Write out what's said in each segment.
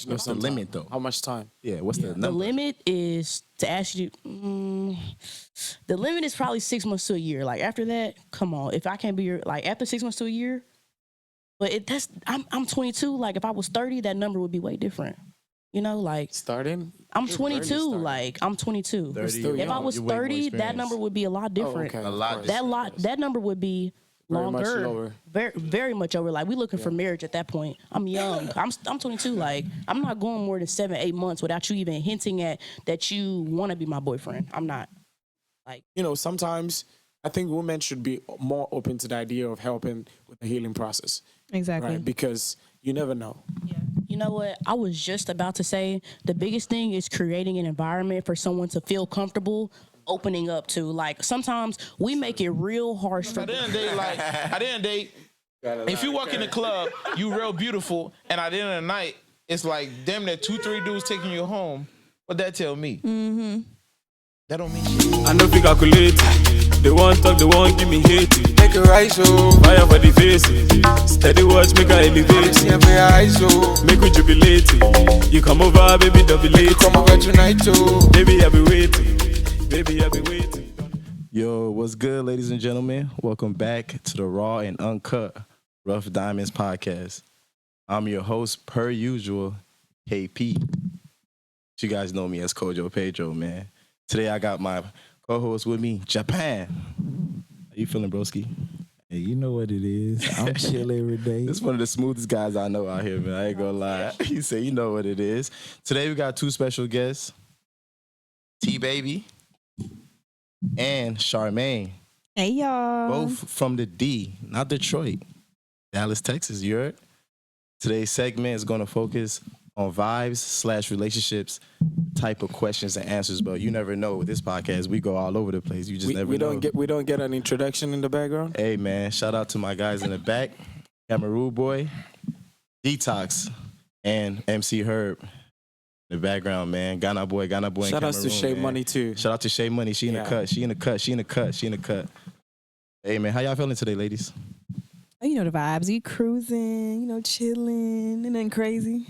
What's the limit though? How much time? Yeah, what's the number? The limit is to ask you. The limit is probably 6 months to a year. Like after that, come on. If I can't be your like after 6 months to a year, but I'm 22. Like if I was 30, that number would be way different. You know, like Starting? I'm 22. Like I'm 22. 30, If I was you're way more 30, that experienced. number would be a lot different. okay. A lot. That number would be Very much longer, lower. very much over. Like we looking for marriage at that point. I'm young. I'm 22. Like I'm not going more than 7-8 months without you even hinting at that you want to be my boyfriend. I'm not. Like Sometimes I think women should be more open to the idea of helping with the healing process. Exactly. Right? Because you never know. you know what? I was just about to say the biggest thing is creating an environment for someone to feel comfortable opening up to. Like sometimes we make it real harsh for At the end of the day, if you walk in the club, you real beautiful, and at the end of the night, it's like damn near 2-3 dudes taking you home. What that tell me? Mm-hmm. That don't mean shit. I know fi calculate. They want talk, they want give me hate. Make a rise, oh. Fire for the face. Steady watch, make a elevate. Make we jubilate. You come over, baby, double late. Come over tonight, oh. Baby, I be waiting. Baby, I be waiting. Yo, what's good, ladies and gentlemen? Welcome back to the Raw and Uncut Ruff Diamondz podcast. I'm your host, per usual, KP. You guys know me as Kojo Pedro, man. Today I got my co-host with me, Japan. How you feeling, broski? Hey, you know what it is. I'm chill every day. This is one of the smoothest guys I know out here, man. I ain't gonna lie. He said, you know what it is. Today we got two special guests, T-Baby and Charmayne. Hey, y'all. Both from the D, not Detroit. Dallas, Texas, you heard? Today's segment is gonna focus on vibes/relationships type of questions and answers, but you never know with this podcast. We go all over the place. You just never know. We don't get an introduction in the background. Hey man, shout out to my guys in the back, Cameroon Boy, Detox, and MC Herb. In the background, man. Ghana boy. Shout out to Shay Money too. Shout out to Shay Money. She in the cut. She in the cut. Hey man, how y'all feeling today, ladies? Oh, you know the vibes. We cruising, chilling, and nothing crazy.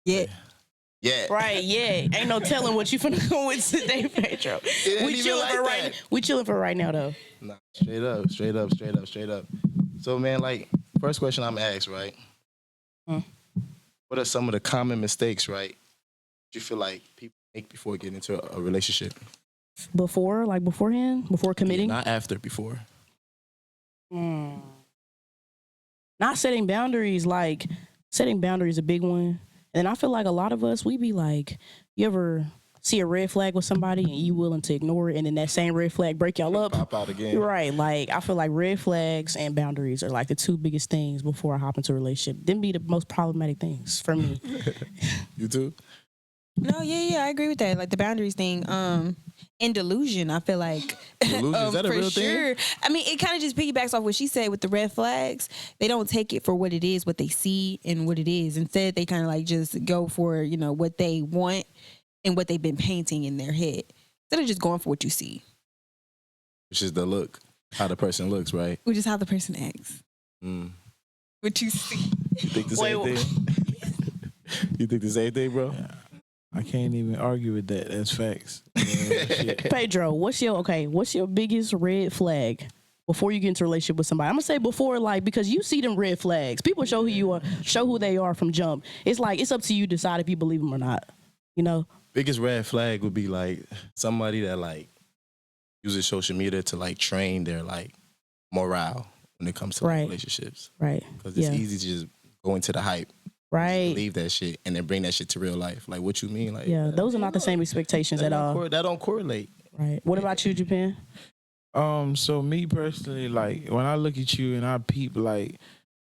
Yeah. right, yeah. Ain't no telling what you finna go with today, Pedro. We chilling for right now though. Nah, straight up. So man, like, first question I'm asked, right? What are some of the common mistakes, right? You feel like people make before getting into a relationship? Beforehand? Before committing? Not after, before. Not setting boundaries. Like, setting boundaries is a big one. And I feel like a lot of us, we be like, you ever see a red flag with somebody and you willing to ignore it, and then that same red flag break y'all up? Pop out again. Right. Like, I feel like red flags and boundaries are like the two biggest things before I hop into a relationship. Them be the most problematic things for me. You too? No, yeah, I agree with that. Like the boundaries thing. And delusion, I feel like. Delusion, is that a real thing? I mean, it kind of just piggybacks off what she said with the red flags. They don't take it for what it is, what they see and what it is. Instead, they kind of like just go for, what they want and what they've been painting in their head. Instead of just going for what you see. Which is the look, how the person looks, right? Which is how the person acts. What you see. You think the same thing? You think the same thing, bro? Yeah. I can't even argue with that. That's facts. Pedro, what's your biggest red flag before you get into a relationship with somebody? I'm gonna say before, like, because you see them red flags. People show who you are, show who they are from jump. It's like, it's up to you to decide if you believe them or not. Biggest red flag would be like somebody that like uses social media to like train their like morale when it comes to like, relationships. Right. Because it's easy to just go into the hype. Right. Believe that shit and then bring that shit to real life. Like, what you mean? Like, those are not the same expectations at all. That don't correlate. Right. What about you, Japan? So me personally, like when I look at you and I peep like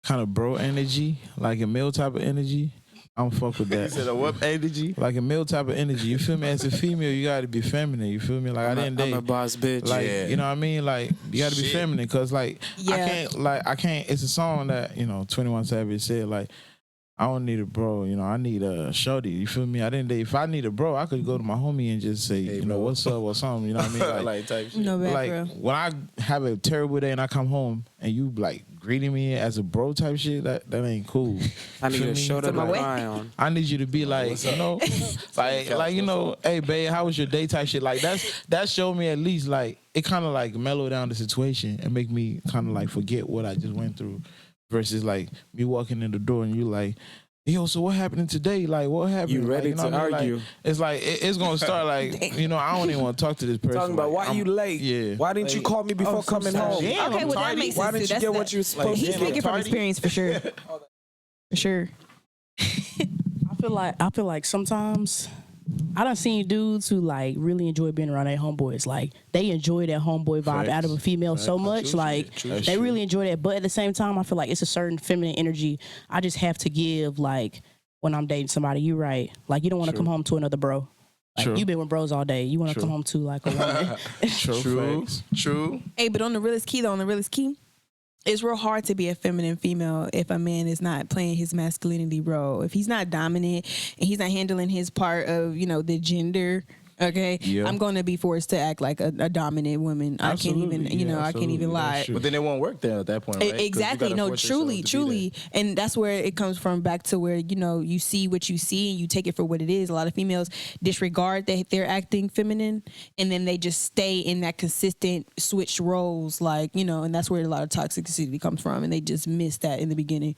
kind of bro energy, like a male type of energy, I don't fuck with that. You said a what energy? Like a male type of energy. You feel me? As a female, you gotta be feminine. You feel me? Like I'm a boss bitch. Like, you know what I mean? Like, you gotta be feminine, cause like I can't. It's a song that 21 Savage said like, I don't need a bro, I need a shorty. You feel me? If I need a bro, I could go to my homie and just say, hey, what's up or something. You know what I mean? Like type shit. No bad, like bro. when I have a terrible day and I come home and you like greeting me as a bro type shit, that ain't cool. I need Feel a me? shoulder to my way. cry on. I need you to be like, you know, like you know, hey babe, how was your day type shit. Like that showed me at least like it kind of like mellow down the situation and make me kind of like forget what I just went through, versus like me walking in the door and you like, yo, so what happened today? Like, what happened? You ready like, know to what I mean? argue? Like, it's like it's gonna start like, you know, I don't even want to talk to this person. Talking about like, why you late? Yeah. Why didn't you Like, call me before I'm so coming sorry. home? Damn, Okay, well that makes sense. Why too. didn't you That's get the- what you were supposed He's to speaking get? from experience for sure. For sure. I feel like sometimes I done seen dudes who like really enjoy being around their homeboys. Like they enjoy that homeboy vibe out of a female so much. Like they really enjoy that. But at the same time, I feel like it's a certain feminine energy I just have to give. Like when I'm dating somebody, you right. Like you don't want to come home to another bro. Like True. you've been with bros all day. You want to come home to like a woman. True. Hey, but on the realest key, it's real hard to be a feminine female if a man is not playing his masculinity role. If he's not dominant and he's not handling his part of, you know, the gender, okay, Yeah. I'm going to be forced to act like a dominant woman. Absolutely. I can't even, you know, I can't even Absolutely. lie. That's true. But then it won't work there at that point, right? 'Cause you Exactly. gotta No, force yourself to be truly. And that's where it comes from, back to where, you know, you see what you see and you take it for what it is. A lot of females disregard that they're acting feminine and then they just stay in that consistent switched roles, like, you know, and that's where a lot of toxicity comes from. And they just miss that in the beginning,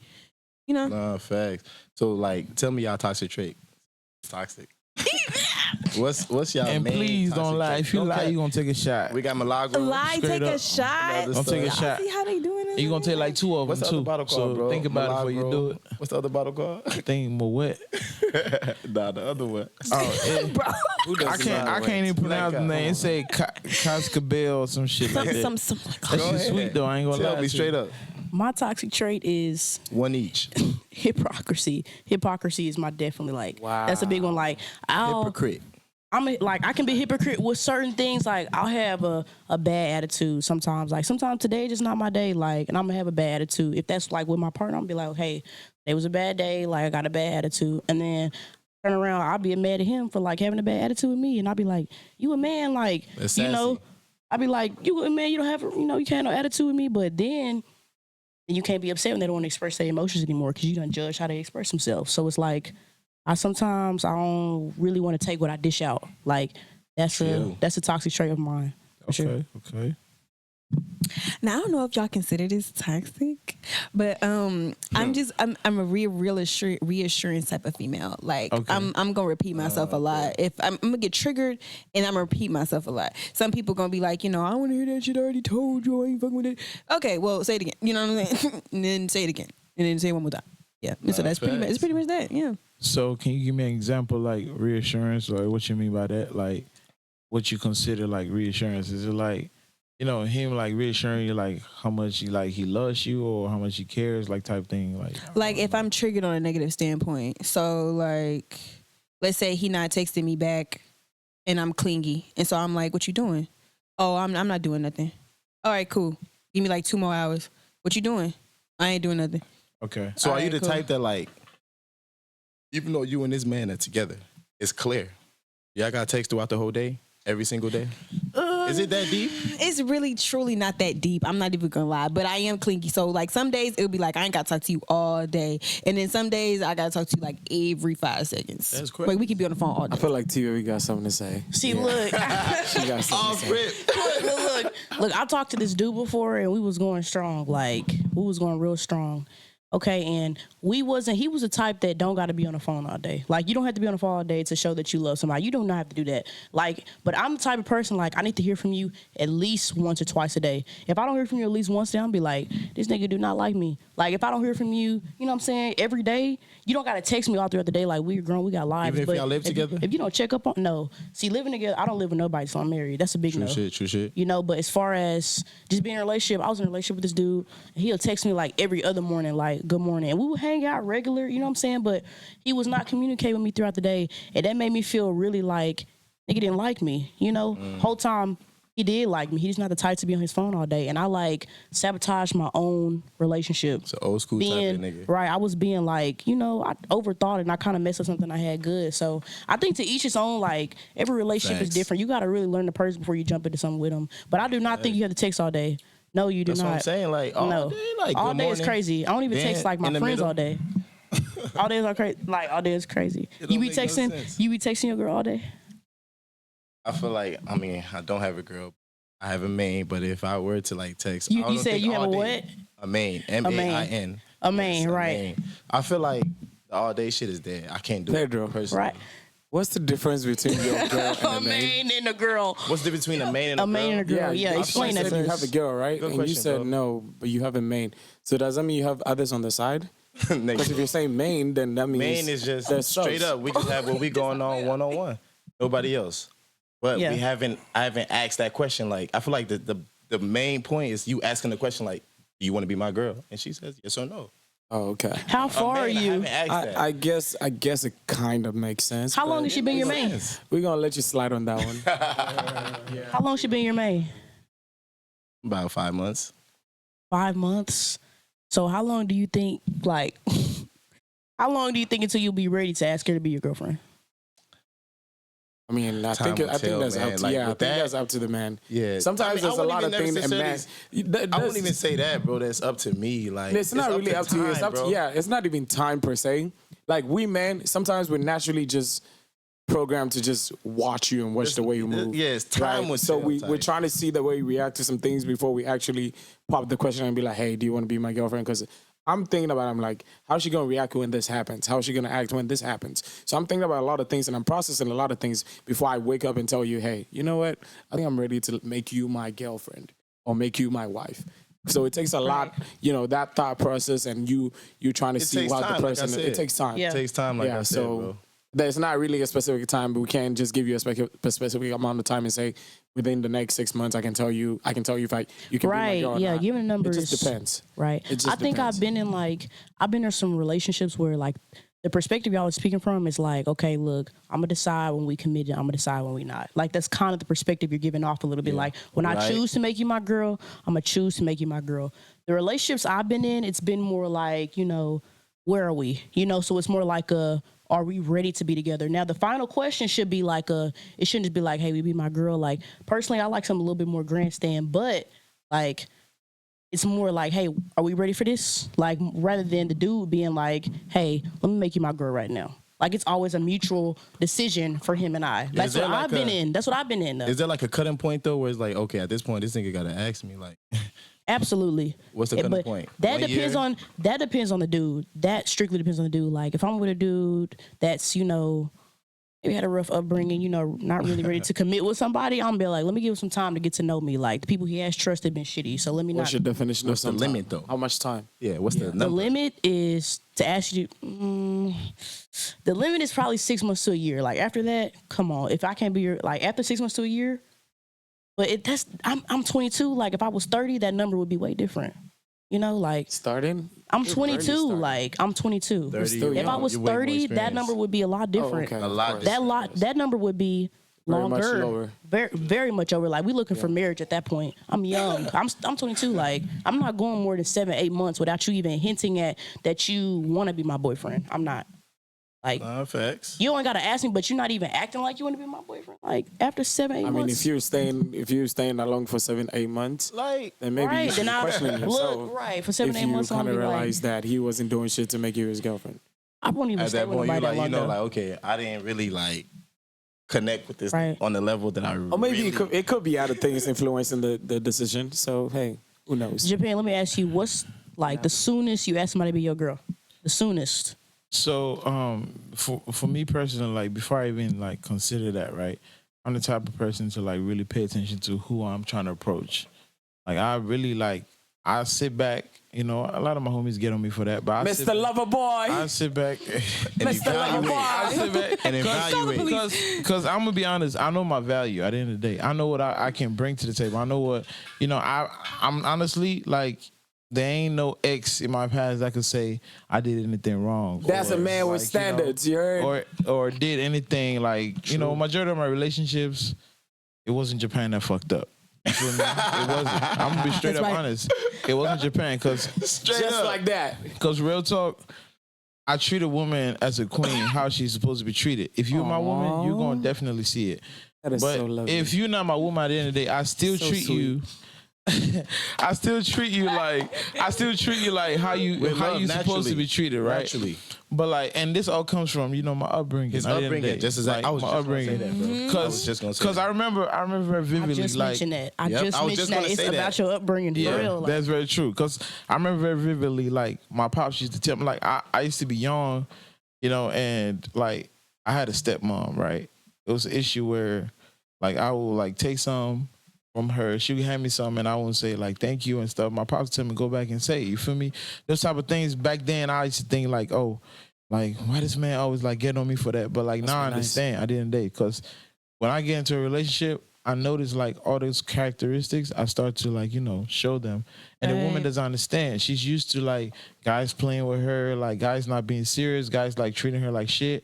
you know? Nah, facts. So like, tell me y'all toxic trait. Toxic. What's y'all And main please toxic don't lie. trait? If you Don't lie, cap. you gonna take a shot. We got Milagro. Lie, Straight take a up. shot. Don't take a Y'all shot. See how they doing it? You gonna take like 2 of What's them the too. other bottle called, So bro? think about it before you do it. What's the other bottle called? Think more what? Nah, the other one. Oh, Bro. Who does I can't even pronounce the name. It say Cascabel or some shit like that. Some That shit sweet though. I ain't gonna lie. Tell me to straight you. up. My toxic trait is One each. hypocrisy. Hypocrisy is my definitely like that's a big one. Like Hypocrite. I can be a hypocrite with certain things. Like I'll have a bad attitude sometimes. Like sometimes today just not my day. Like, and I'm gonna have a bad attitude. If that's like with my partner, I'm gonna be like, hey, it was a bad day. Like I got a bad attitude, and then turn around, I'll be mad at him for like having a bad attitude with me, and I'll be like, you a man, like That's you know. sassy. I'll be like, you a man, you don't have you can't have no attitude with me, but then you can't be upset when they don't want to express their emotions anymore because you don't judge how they express themselves. So it's like I don't really want to take what I dish out. like that's a toxic trait of mine. For sure. Okay. Now I don't know if y'all consider this toxic, but I'm a reassurance type of female. Like Okay. I'm gonna repeat myself a lot. If I'm gonna get triggered and I'm gonna repeat myself a lot. Some people gonna be like, you know, I don't want to hear that shit. I already told you. I ain't fucking with it. Okay, well say it again. You know what I'm saying? And then say it again, and then say it one more time. Yeah. So that's pretty much. It's pretty much that. Yeah. So can you give me an example like reassurance, or what you mean by that? Like what you consider like reassurance? Is it like, you know, him like reassuring you like how much he loves you or how much he cares, like type thing? Like If I'm triggered on a negative standpoint. So like let's say he not texting me back and I'm clingy. And so I'm like, what you doing? Oh, I'm not doing nothing. All right, cool. Give me like 2 more hours. What you doing? I ain't doing nothing. okay. So are you Alright, the cool. type that like, even though you and this man are together, it's clear. Y'all got text throughout the whole day, every single day? Is it that deep? It's really truly not that deep. I'm not even gonna lie, but I am clingy. So like some days it'll be like I ain't gotta talk to you all day, and then some days I gotta talk to you like every 5 seconds. That's crazy. Like we could be on the phone all day. I feel like Tia, we got something to say. See, look. She got something to say. Look, I talked to this dude before and we was going strong. Like, we was going real strong. Okay, and he was the type that don't got to be on the phone all day. Like, you don't have to be on the phone all day to show that you love somebody. You do not have to do that. Like, but I'm the type of person, like, I need to hear from you at least once or twice a day. If I don't hear from you at least once a day, I'm be like, this nigga do not like me. Like, if I don't hear from you, you know what I'm saying, every day, you don't got to text me all throughout the day like, we're grown, we got lives. Even if but y'all live together? If you don't check up on, no. See, living together, I don't live with nobody, so I'm married. That's a big no. True shit. You know, but as far as just being in a relationship, I was in a relationship with this dude, and he'll text me like every other morning, like, good morning. And we would hang out regular, you know what I'm saying? But he was not communicating with me throughout the day. And that made me feel really like, nigga didn't like me, you know? Whole time, he did like me. He's not the type to be on his phone all day. And I like sabotaged my own relationship. It's an old school type of nigga. Right, I was being like, you know, I overthought it and I kind of messed up something I had good. So I think to each his own, like, every relationship is Thanks. different. You got to really learn the person before you jump into something with them. But I do not think you have to text all day. No, you do That's not. what I'm saying. Like all No. day, like all good day is morning. crazy. I don't even Then text like my in the friends middle. all day. All days are crazy. Like all day is crazy. It don't You be make no texting. sense. You be texting your girl all day. I feel like, I mean, I don't have a girl. I have a main, but if I were to like text, I You don't said think you have a all day- what? A main, M-A-I-N. A main, Yes, right? main. I feel like the all day shit is dead. I can't do Pedro. it personally. Right. What's the difference between your girl and A a main? main and a girl. What's the difference between a main and a A main and a girl. Yeah, you explain said that. you have a girl, right? Good and you question, said bro. no, but you have a main. So does that mean you have others on the side? Because if Nigga, you're saying main, then that means main is just there's straight subs. up. We just have what we going on one-on-one. Nobody else. But Yeah. I haven't asked that question. Like, I feel like the main point is you asking the question like, do you want to be my girl? And she says yes or no. Oh, okay. How far are I you? haven't asked that. I guess it kind of makes sense. How long but has she been your main? We're gonna let you slide on that one. How long she been your main? About 5 months. 5 months. So how long do you think? Like, how long do you think until you'll be ready to ask her to be your girlfriend? I mean, I Time think will tell, that's man. up to Like, I think with that- that's up to the man. Yeah. Sometimes I mean, there's I a wouldn't lot of even things, and man, necessarily- I wouldn't even say that, bro. That's up to me. Like, it's not really up to you. It's time, up bro. to, yeah, it's not even time per se. Like we men, sometimes we're naturally just programmed to just watch you and watch the way you move. Yeah, it's time Right? will So tell we're type. trying to see the way you react to some things before we actually pop the question and be like, hey, do you want to be my girlfriend? Because I'm thinking about, I'm like, how's she going to react when this happens? How's she going to act when this happens? So I'm thinking about a lot of things and I'm processing a lot of things before I wake up and tell you, hey, you know what? I think I'm ready to make you my girlfriend or make you my wife. So it takes a lot, you know, that thought process and you trying to It see takes what time, the like I person, said. it takes time. Yeah. It takes time, like Yeah, I said, so bro. there's not really a specific time, but we can't just give you a specific amount of time and say within the next 6 months I can tell you if you can be my Right. girl or Yeah. not. Giving a number It just is depends. right. It just I think depends. I've been in some relationships where like the perspective y'all are speaking from is like, okay, look, I'm gonna decide when we committed. I'm gonna decide when we not. Like that's kind of the perspective you're giving off a little bit. Like when I Right. choose to make you my girl, I'm gonna choose to make you my girl. The relationships I've been in, it's been more like, you know, where are we? You know, so it's more like are we ready to be together? Now the final question should be like it shouldn't just be like, hey, we be my girl. Like personally, I like something a little bit more grandstand, but like it's more like, hey, are we ready for this? Like rather than the dude being like, hey, let me make you my girl right now. Like it's always a mutual decision for him and I. That's there what like I've been in. That's what I've been in. Though. Is there like a cutting point though, where it's like, okay, at this point, this nigga gotta ask me, like, Absolutely. what's the cutting But point? That 1 depends year? on the dude. That strictly depends on the dude. Like if I'm with a dude that's, you know, maybe had a rough upbringing, you know, not really ready to commit with somebody, I'm gonna be like, let me give him some time to get to know me. Like the people he has trusted been shitty. So let me What's not. your definition What's of the some limit, time? though? How much time? Yeah, what's the The number? limit is to ask you. The limit is probably 6 months to a year. Like after that, come on. If I can't be your like after 6 months to a year, but I'm 22. Like if I was 30, that number would be way different. You know, like Starting? I'm You're 22. starting. Like I'm 22. 30, still If I young. was you're way more 30, that experienced. number would be a lot different. Oh, okay. A lot. That number would be Very much longer, lower. very much over. Like we looking for marriage at that point. I'm young. I'm 22. Like I'm not going more than 7-8 months without you even hinting at that you want to be my boyfriend. I'm not. Like Facts. you only gotta ask me, but you're not even acting like you want to be my boyfriend. Like after 7-8 I mean, months. if you're staying that long for 7-8 months, Like, then maybe you right, should then be I questioning yourself. look right for If 7-8 you months. I'm kind gonna of be like, realize that he wasn't doing shit to make you his girlfriend. I won't even at stay that with point, you nobody like, that you long. know, though. like, okay, I didn't really like connect with this Right. on the level that I. Or maybe really, it could be other things influencing the decision. So hey, who knows? Japan, let me ask you, what's like the soonest you ask somebody to be your girl? The soonest. So, for me personally, like before I even like consider that, right, I'm the type of person to like really pay attention to who I'm trying to approach. Like I really like, I sit back. You know, a lot of my homies get on me for that, but Mr. Loverboy. I sit back and Mr. evaluate. I sit back And evaluate. because I'm gonna be honest. I know my value. At the end of the day, I know what I can bring to the table. I know what I'm honestly like. There ain't no ex in my past that could say I did anything wrong. That's a man with like, standards. You heard? or did anything like majority of my relationships, it wasn't Japan that fucked up. You feel me? It wasn't. I'm gonna be straight That's up right. honest. It wasn't Japan because Just like that. Because real talk, I treat a woman as a queen, how she's supposed to be treated. If you're my woman, you're gonna definitely see it. That is But so lovely. if you're not my woman at the end of the day, I still So treat sweet. you I still treat you like how you supposed to be treated, right? Naturally. But like, and this all comes from my upbringing. His upbringing, just as I was my just upbringing. gonna say that, bro. I was just gonna say Because that. I remember very I vividly. just mentioned that. I Yep, just I was mentioned just that. gonna It's say about that. your upbringing, for real. Like, That's very true. Because I remember very vividly, like my pops used to tell me, like I used to be young, and like I had a stepmom, right? It was an issue where, like, I would like take some from her, she would hand me some, and I wouldn't say like thank you and stuff. My pops tell me go back and say it. You feel me? Those type of things back then. I used to think like, oh, like why this man always like get on me for that? But like now I understand. I didn't date because when I get into a relationship, I notice like all those characteristics. I start to like show them, and the woman doesn't understand. She's used to like guys playing with her, like guys not being serious, guys like treating her like shit.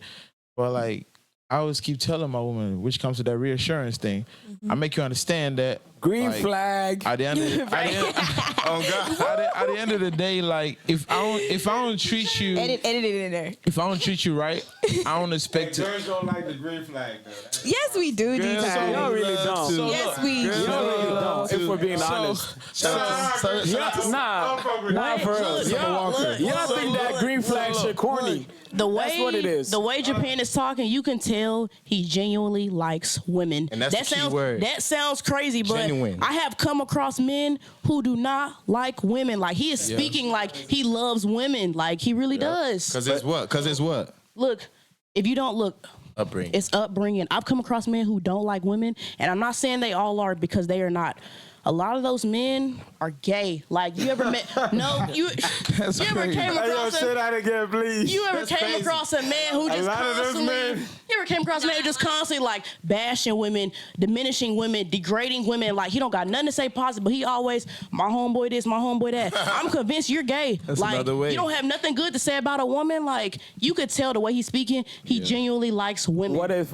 But like I always keep telling my woman, which comes to that reassurance thing. I make you understand that Green like, flag. At the end of the day, like if I don't treat you, Edit it in there. if I don't treat you right, I don't expect to. Girls don't like the green flag though. Yes, we do, Girls D-Time. Y'all really don't. Yes, we do. Y'all really don't. If we're being honest. Nah, for real. Y'all think that green flag shit corny. That's what it is. The way Japan is talking, you can tell he genuinely likes women. And that's the key sounds word. that sounds crazy, but Genuine. I have come across men who do not like women. Like he is speaking like he loves women. Like he really does. Because it's what? Because it's what? Look, if you don't look, Upbringing. it's upbringing. I've come across men who don't like women, and I'm not saying they all are because they are not. A lot of those men are gay. Like you ever met? No, you ever came across Say that again, please. you ever came across a man who just lot of those constantly? men- You ever came across a man who just constantly like bashing women, diminishing women, degrading women? Like he don't got nothing to say positive, but he always my homeboy this, my homeboy that. I'm convinced you're gay. That's like another way. you don't have nothing good to say about a woman. Like you could tell the way he's speaking, he genuinely likes women. What if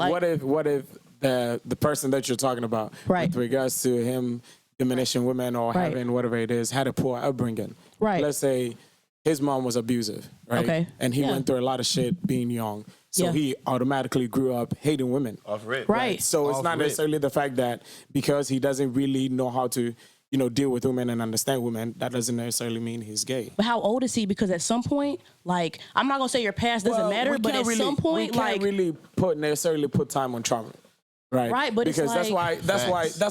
the person that you're talking about, Right. with regards to him diminishing women or Right. having whatever it is, had a poor upbringing. Right. Let's say his mom was abusive, right? Okay. And he Yeah. went through a lot of shit being young. So Yeah. he automatically grew up hating women. Off rip. Right. So it's Off not rip. necessarily the fact that because he doesn't really know how to, deal with women and understand women, that doesn't necessarily mean he's gay. But how old is he? Because at some point, like I'm not gonna say your past doesn't matter, we but can't at some point, we can't like really necessarily put time on trauma. Right. Right, but it's because that's like-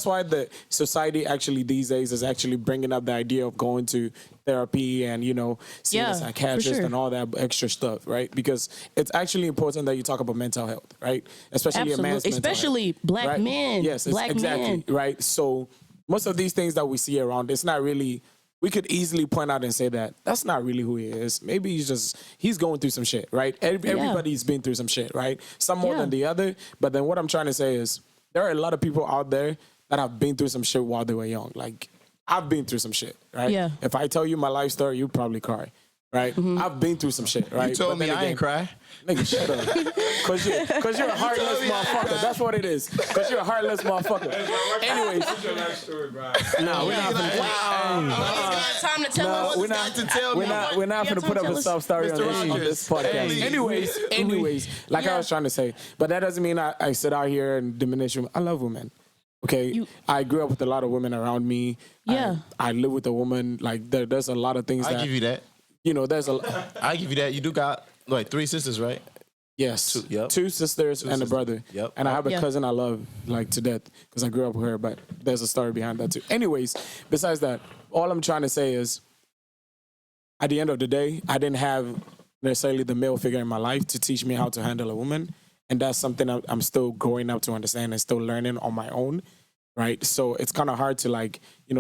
why the society actually these days is actually bringing up the idea of going to therapy and seeing Yeah, a for psychiatrist sure. and all that extra stuff, right? Because it's actually important that you talk about mental health, right? Especially a man's absolutely, mental especially health, black right? men. Yes, black exactly, men. right? So most of these things that we see around, it's not really. We could easily point out and say that that's not really who he is. Maybe he's going through some shit, right? Everybody's been through some shit, right? Some more Yeah. than the other. But then what I'm trying to say is there are a lot of people out there that have been through some shit while they were young. Like I've been through some shit, right? Yeah. If I tell you my life story, you'd probably cry, right? Mm-hmm. I've been through some shit, right? You told But me then I ain't cry. Nigga, shut up. Cause you're a heartless motherfucker. That's what it is. Cause you're a heartless motherfucker. Anyways, What's your life story, bro? no, we're not gonna. Time to tell us. We're not. We're not Yeah, gonna put up tell a us. soft story on this podcast. Hey. Anyways, like I Yeah. was trying to say, but that doesn't mean I sit out here and diminish women. I love women. Okay, I grew up with a lot of women around me. Yeah. I live with a woman. Like there's a lot of things I that give you that. There's a I give you that. You do got like 3 sisters, right? yes, Yep. 2 sisters and a sisters. brother. Yep. And I have a Yeah. cousin I love like to death because I grew up with her. But there's a story behind that too. Anyways, besides that, all I'm trying to say is, at the end of the day, I didn't have necessarily the male figure in my life to teach me how to handle a woman. And that's something I'm still growing up to understand and still learning on my own, right? So it's kind of hard to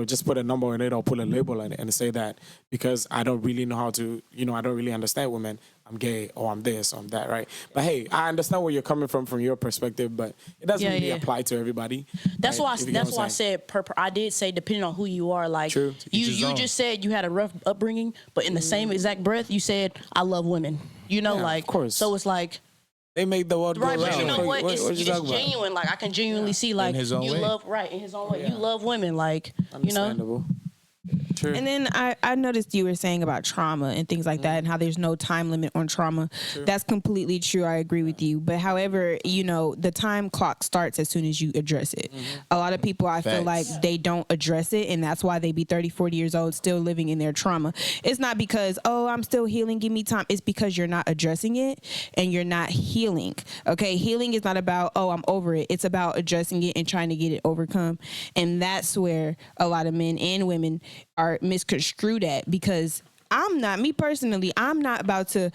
just put a number on it or put a label on it and say that because I don't really know how to, I don't really understand women. I'm gay or I'm this or I'm that, right? But hey, I understand where you're coming from your perspective, but it doesn't Yeah, really yeah. apply to everybody. That's right? why. If you get That's what why I I'm saying. said. I did say depending on who you are. Like True. you just said you had a rough upbringing, but in the same exact breath, you said I love women. Yeah, of course. So it's like They made the world right, go but round. you know what? you It's talking about? genuine. Like I can genuinely see like his own you way. love in his own way. You love women. Like Understandable. True. And then I noticed you were saying about trauma and things like that and how there's no time limit on trauma. That's completely true. I agree with you. But however, you know, the time clock starts as soon as you address it. A lot of people, I feel like they don't address it, and that's why they be 30, 40 years old still living in their trauma. It's not because, oh, I'm still healing, give me time. It's because you're not addressing it and you're not healing. Okay, healing is not about, oh, I'm over it. It's about addressing it and trying to get it overcome. And that's where a lot of men and women are misconstrued at, because me personally, I'm not about to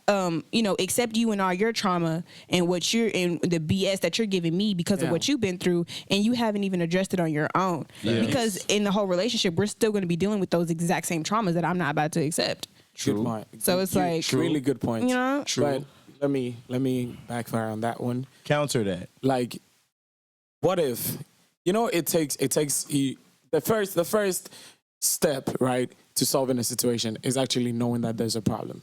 accept you and all your trauma and what you're and the BS that you're giving me because of what you've been through, and you haven't even addressed it on your own. Yes. Because in the whole relationship, we're still going to be dealing with those exact same traumas that I'm not about to accept. True. Good point. So it's like really good point. You know, but let me backfire on that one. Counter that. Like, what if it takes the first step, right, to solving a situation is actually knowing that there's a problem.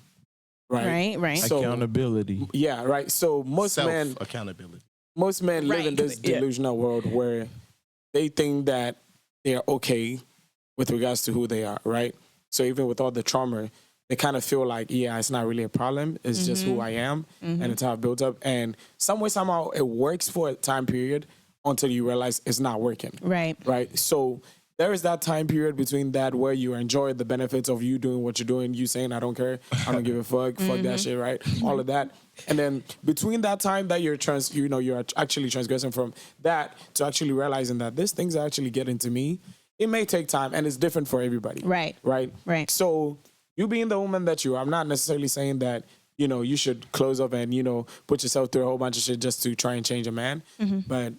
Right. So, accountability. Yeah, right. So most men live in this delusional world where they think that they're okay with regards to who they are, right? So even with all the trauma, they kind of feel like, it's not really a problem. It's just who I am, and it's how I've built up. And somehow it works for a time period until you realize it's not working. Right. So there is that time period between that where you enjoy the benefits of you doing what you're doing, you saying, I don't care, I don't give a fuck, fuck that shit, right? All of that. And then between that time that you're actually transgressing from that to actually realizing that this thing's actually getting to me, it may take time, and it's different for everybody. Right. So you being the woman that you are, I'm not necessarily saying that, you should close up and, put yourself through a whole bunch of shit just to try and change a man. But,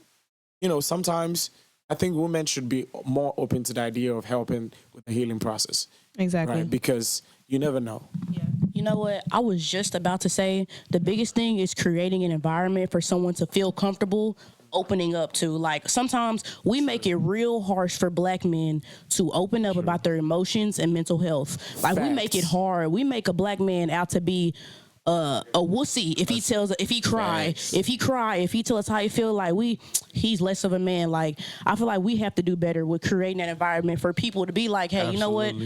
sometimes I think women should be more open to the idea of helping with the healing process. Exactly. Right? Because you never know. Yeah. You know what? I was just about to say the biggest thing is creating an environment for someone to feel comfortable opening up to. Like, sometimes we make it real harsh for black men to open up about their emotions and mental health. Like, we make it hard. We make a black man out to be a wussy if he tells us how he feel, like he's less of a man. Like, I feel like we have to do better with creating that environment for people to be like, hey, you know what?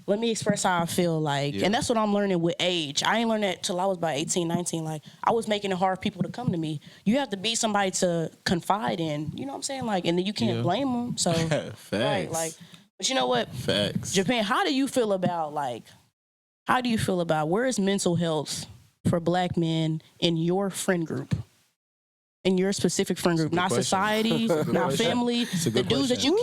Let me express how I feel. Like, and that's what I'm learning with age. I ain't learned that till I was about 18, 19. Like, I was making it hard for people to come to me. You have to be somebody to confide in. You know what I'm saying? Like, and then you can't blame them. So, right, like, but you know what? Facts. Japan, how do you feel about where is mental health for black men in your friend group? In your specific friend group, not society, not family, the dudes that you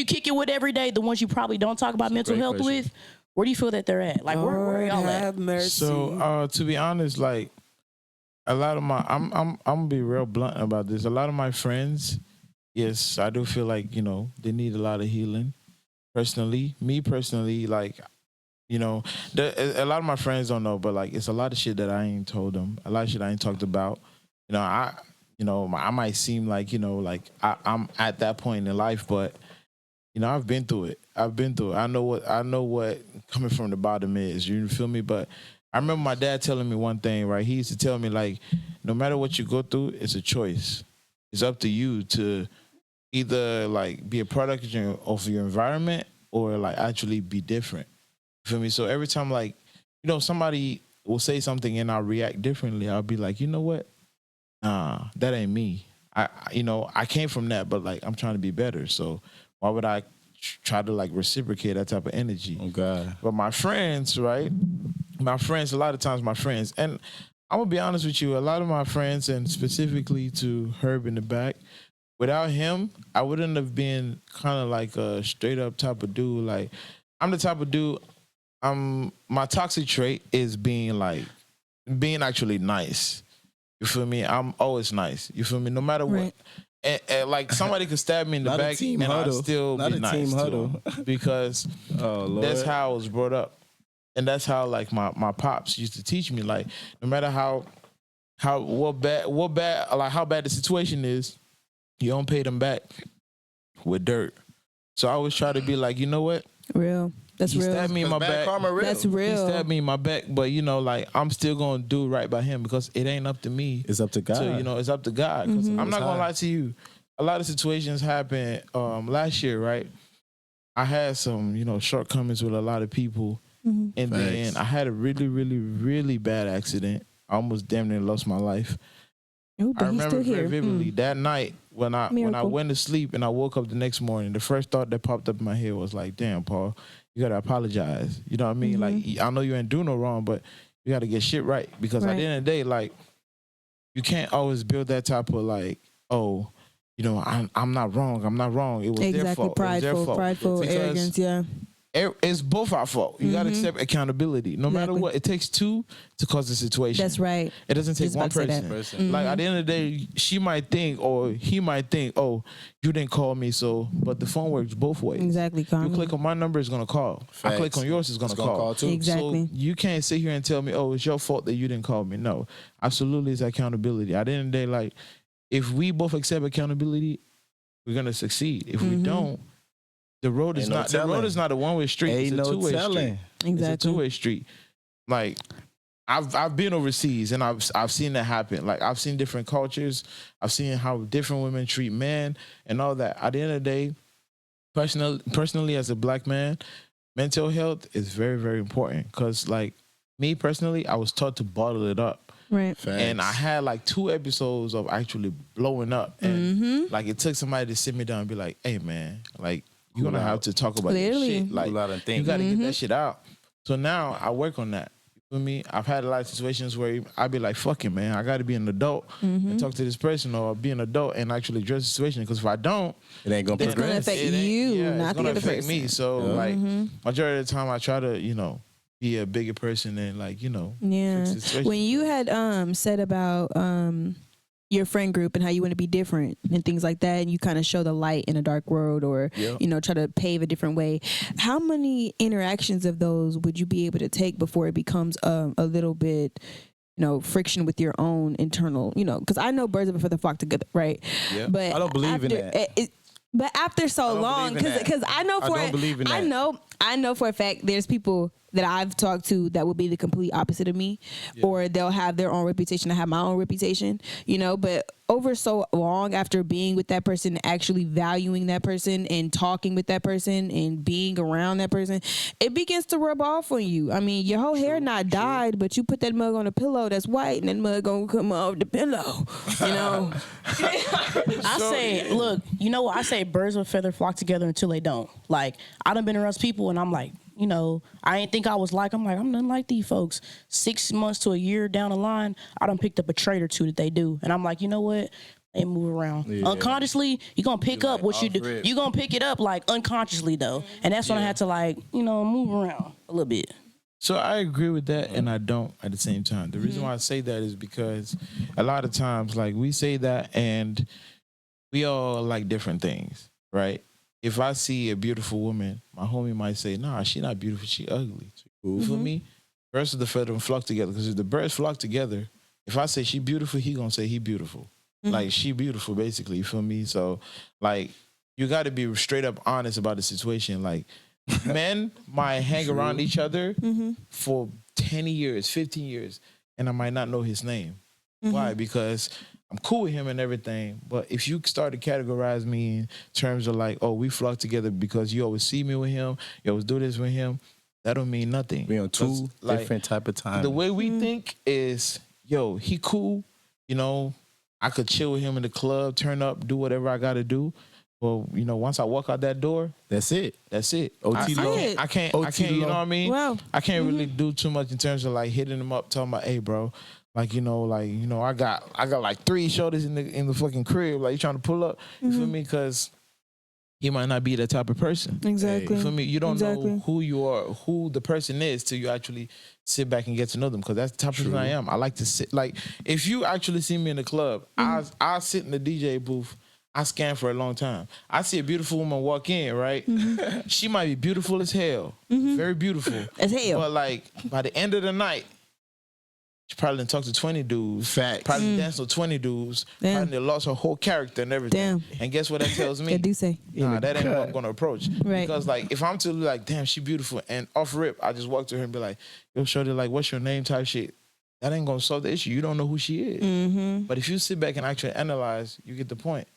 kick it with every day, the ones you probably don't talk about mental health with. Where do you feel that they're at? Like, where are y'all at? So, to be honest, like, a lot of my, I'm gonna be real blunt about this. A lot of my friends, yes, I do feel like, they need a lot of healing. Me personally, like, a lot of my friends don't know, but like, it's a lot of shit that I ain't told them. A lot of shit I ain't talked about. I might seem like, like I'm at that point in life, but, I've been through it. I know what coming from the bottom is. You feel me? But I remember my dad telling me one thing, right? He used to tell me, like, no matter what you go through, it's a choice. It's up to you to either, like, be a product of your environment or, like, actually be different. You feel me? So every time, like, somebody will say something and I'll react differently, I'll be like, you know what? Nah, that ain't me. I came from that, but, like, I'm trying to be better. So why would I try to, like, reciprocate that type of energy? Oh, God. But my friends, right? A lot of times my friends, and I'm going to be honest with you, a lot of my friends, and specifically to Herb in the back, without him, I wouldn't have been kind of like a straight up type of dude. Like, I'm the type of dude, my toxic trait is being actually nice. You feel me? I'm always nice. You feel me? No matter what. And like, somebody could stab me in the back and I'll still be nice to them, because that's how I was brought up. And that's how, like, my pops used to teach me, like, no matter how bad the situation is, you don't pay them back with dirt. So I always try to be like, you know what? Real. That's real. He stabbed me in my back. That's real. He stabbed me in my back, but, like, I'm still going to do right by him, because it ain't up to me. It's up to God. So, it's up to God. I'm not going to lie to you. A lot of situations happened last year, right? I had some, shortcomings with a lot of people. And then I had a really, really, really bad accident. I almost damn near lost my life. Ooh, I but he's remember still very here. vividly that night when I Miracle. went to sleep and I woke up the next morning, the first thought that popped up in my head was like, damn, Paul, you gotta apologize. You know what I mean? Like, I know you ain't doing no wrong, but you gotta get shit right. Because at the end of the day, like, you can't always build that type of like, oh, I'm not wrong. I'm not wrong. It was their fault. It was their fault. Prideful, Because arrogance, yeah. it's both our fault. You gotta accept accountability. No matter what, it takes two to cause a situation. That's right. It doesn't take Just one about to say that. person. Like at the end of the day, she might think or he might think, oh, you didn't call me, so. But the phone works both ways. Exactly. You click on my number, it's gonna call. I click on yours, it's gonna call too. Exactly. So you can't sit here and tell me, oh, it's your fault that you didn't call me. No, absolutely, it's accountability. At the end of the day, like if we both accept accountability, we're gonna succeed. If we don't, the road is not a one-way street. It's a two-way street. Exactly. It's a two-way street. Like I've been overseas and I've seen that happen. Like I've seen different cultures. I've seen how different women treat men and all that. At the end of the day, personally as a black man, mental health is very, very important. Cause like me personally, I was taught to bottle it up. Right. And I had like 2 episodes of actually blowing up. And like it took somebody to sit me down and be like, hey man, like you're gonna have to talk about this shit. Like you gotta get that shit out. So now I work on that. You feel me? I've had a lot of situations where I'd be like, fuck it, man. I gotta be an adult and talk to this person or be an adult and actually address the situation. Because if I don't, it ain't gonna It's going to progress. affect you, not it's the gonna other affect person. me. So like majority of the time I try to, be a bigger person and like, Yeah. fix the situation. When you had said about your friend group and how you want to be different and things like that, and you kind of show the light in a dark world or, try to pave a different way, how many interactions of those would you be able to take before it becomes a little bit, friction with your own internal, because I know birds of a feather flock together, right? Yeah. But I don't believe in that. But after so long, because I know for I know for a fact there's people that I've talked to that would be the complete opposite of me, or they'll have their own reputation. I have my own reputation, but over so long after being with that person, actually valuing that person and talking with that person and being around that person, it begins to rub off on you. I mean, your whole hair not dyed, but you put that mug on a pillow that's white and that mug gonna come off the pillow, I say, look, you know what? I say birds of a feather flock together until they don't. Like, I done been around people and I'm like, I ain't think I was like, I'm nothing like these folks. 6 months to a year down the line, I done picked up a trait or two that they do. And I'm like, you know what? They move around. Yeah. Unconsciously, you're going to pick up what you do. You're going to pick it up like unconsciously though. And that's when I had to like, move around a little bit. So I agree with that and I don't at the same time. The reason why I say that is because a lot of times like we say that and we all like different things, right? If I see a beautiful woman, my homie might say, nah, she not beautiful, she ugly. You feel me? Birds of the feather flock together. Because if the birds flock together, if I say she beautiful, he gonna say he beautiful. Like she beautiful, basically, you feel me? So like you gotta be straight up honest about the situation. Like men might hang around each other for 10 years, 15 years, and I might not know his name. Why? Because I'm cool with him and everything, but if you start to categorize me in terms of like, oh, we flock together because you always see me with him, you always do this with him, that don't mean nothing. We on two different type of time. The way we think is, yo, he cool, I could chill with him in the club, turn up, do whatever I got to do. Well, once I walk out that door, that's it. OT low. I can't, you know what I mean? Wow. I can't really do too much in terms of like hitting him up, talking about, hey, bro, I got like 3 shoulders in the fucking crib. Like you trying to pull up, you feel me? Because he might not be that type of person. Exactly. You feel me? You don't know who you are, who the person is, till you actually sit back and get to know them. Because that's the type of person I am. I like to sit. Like if you actually see me in the club, I sit in the DJ booth. I scan for a long time. I see a beautiful woman walk in, right? She might be beautiful as hell, very beautiful as hell. But like by the end of the night, she probably done talked to 20 dudes. Facts. Probably danced with 20 dudes. Damn. Probably lost her whole character and everything. Damn. And guess what that tells me? I do say. Nah, that ain't what I'm gonna approach. Right. Because like if I'm to like, damn, she beautiful, and off rip, I just walk to her and be like, yo, shorty, like, what's your name type shit. That ain't gonna solve the issue. You don't know who she is. But if you sit back and actually analyze, you get the point.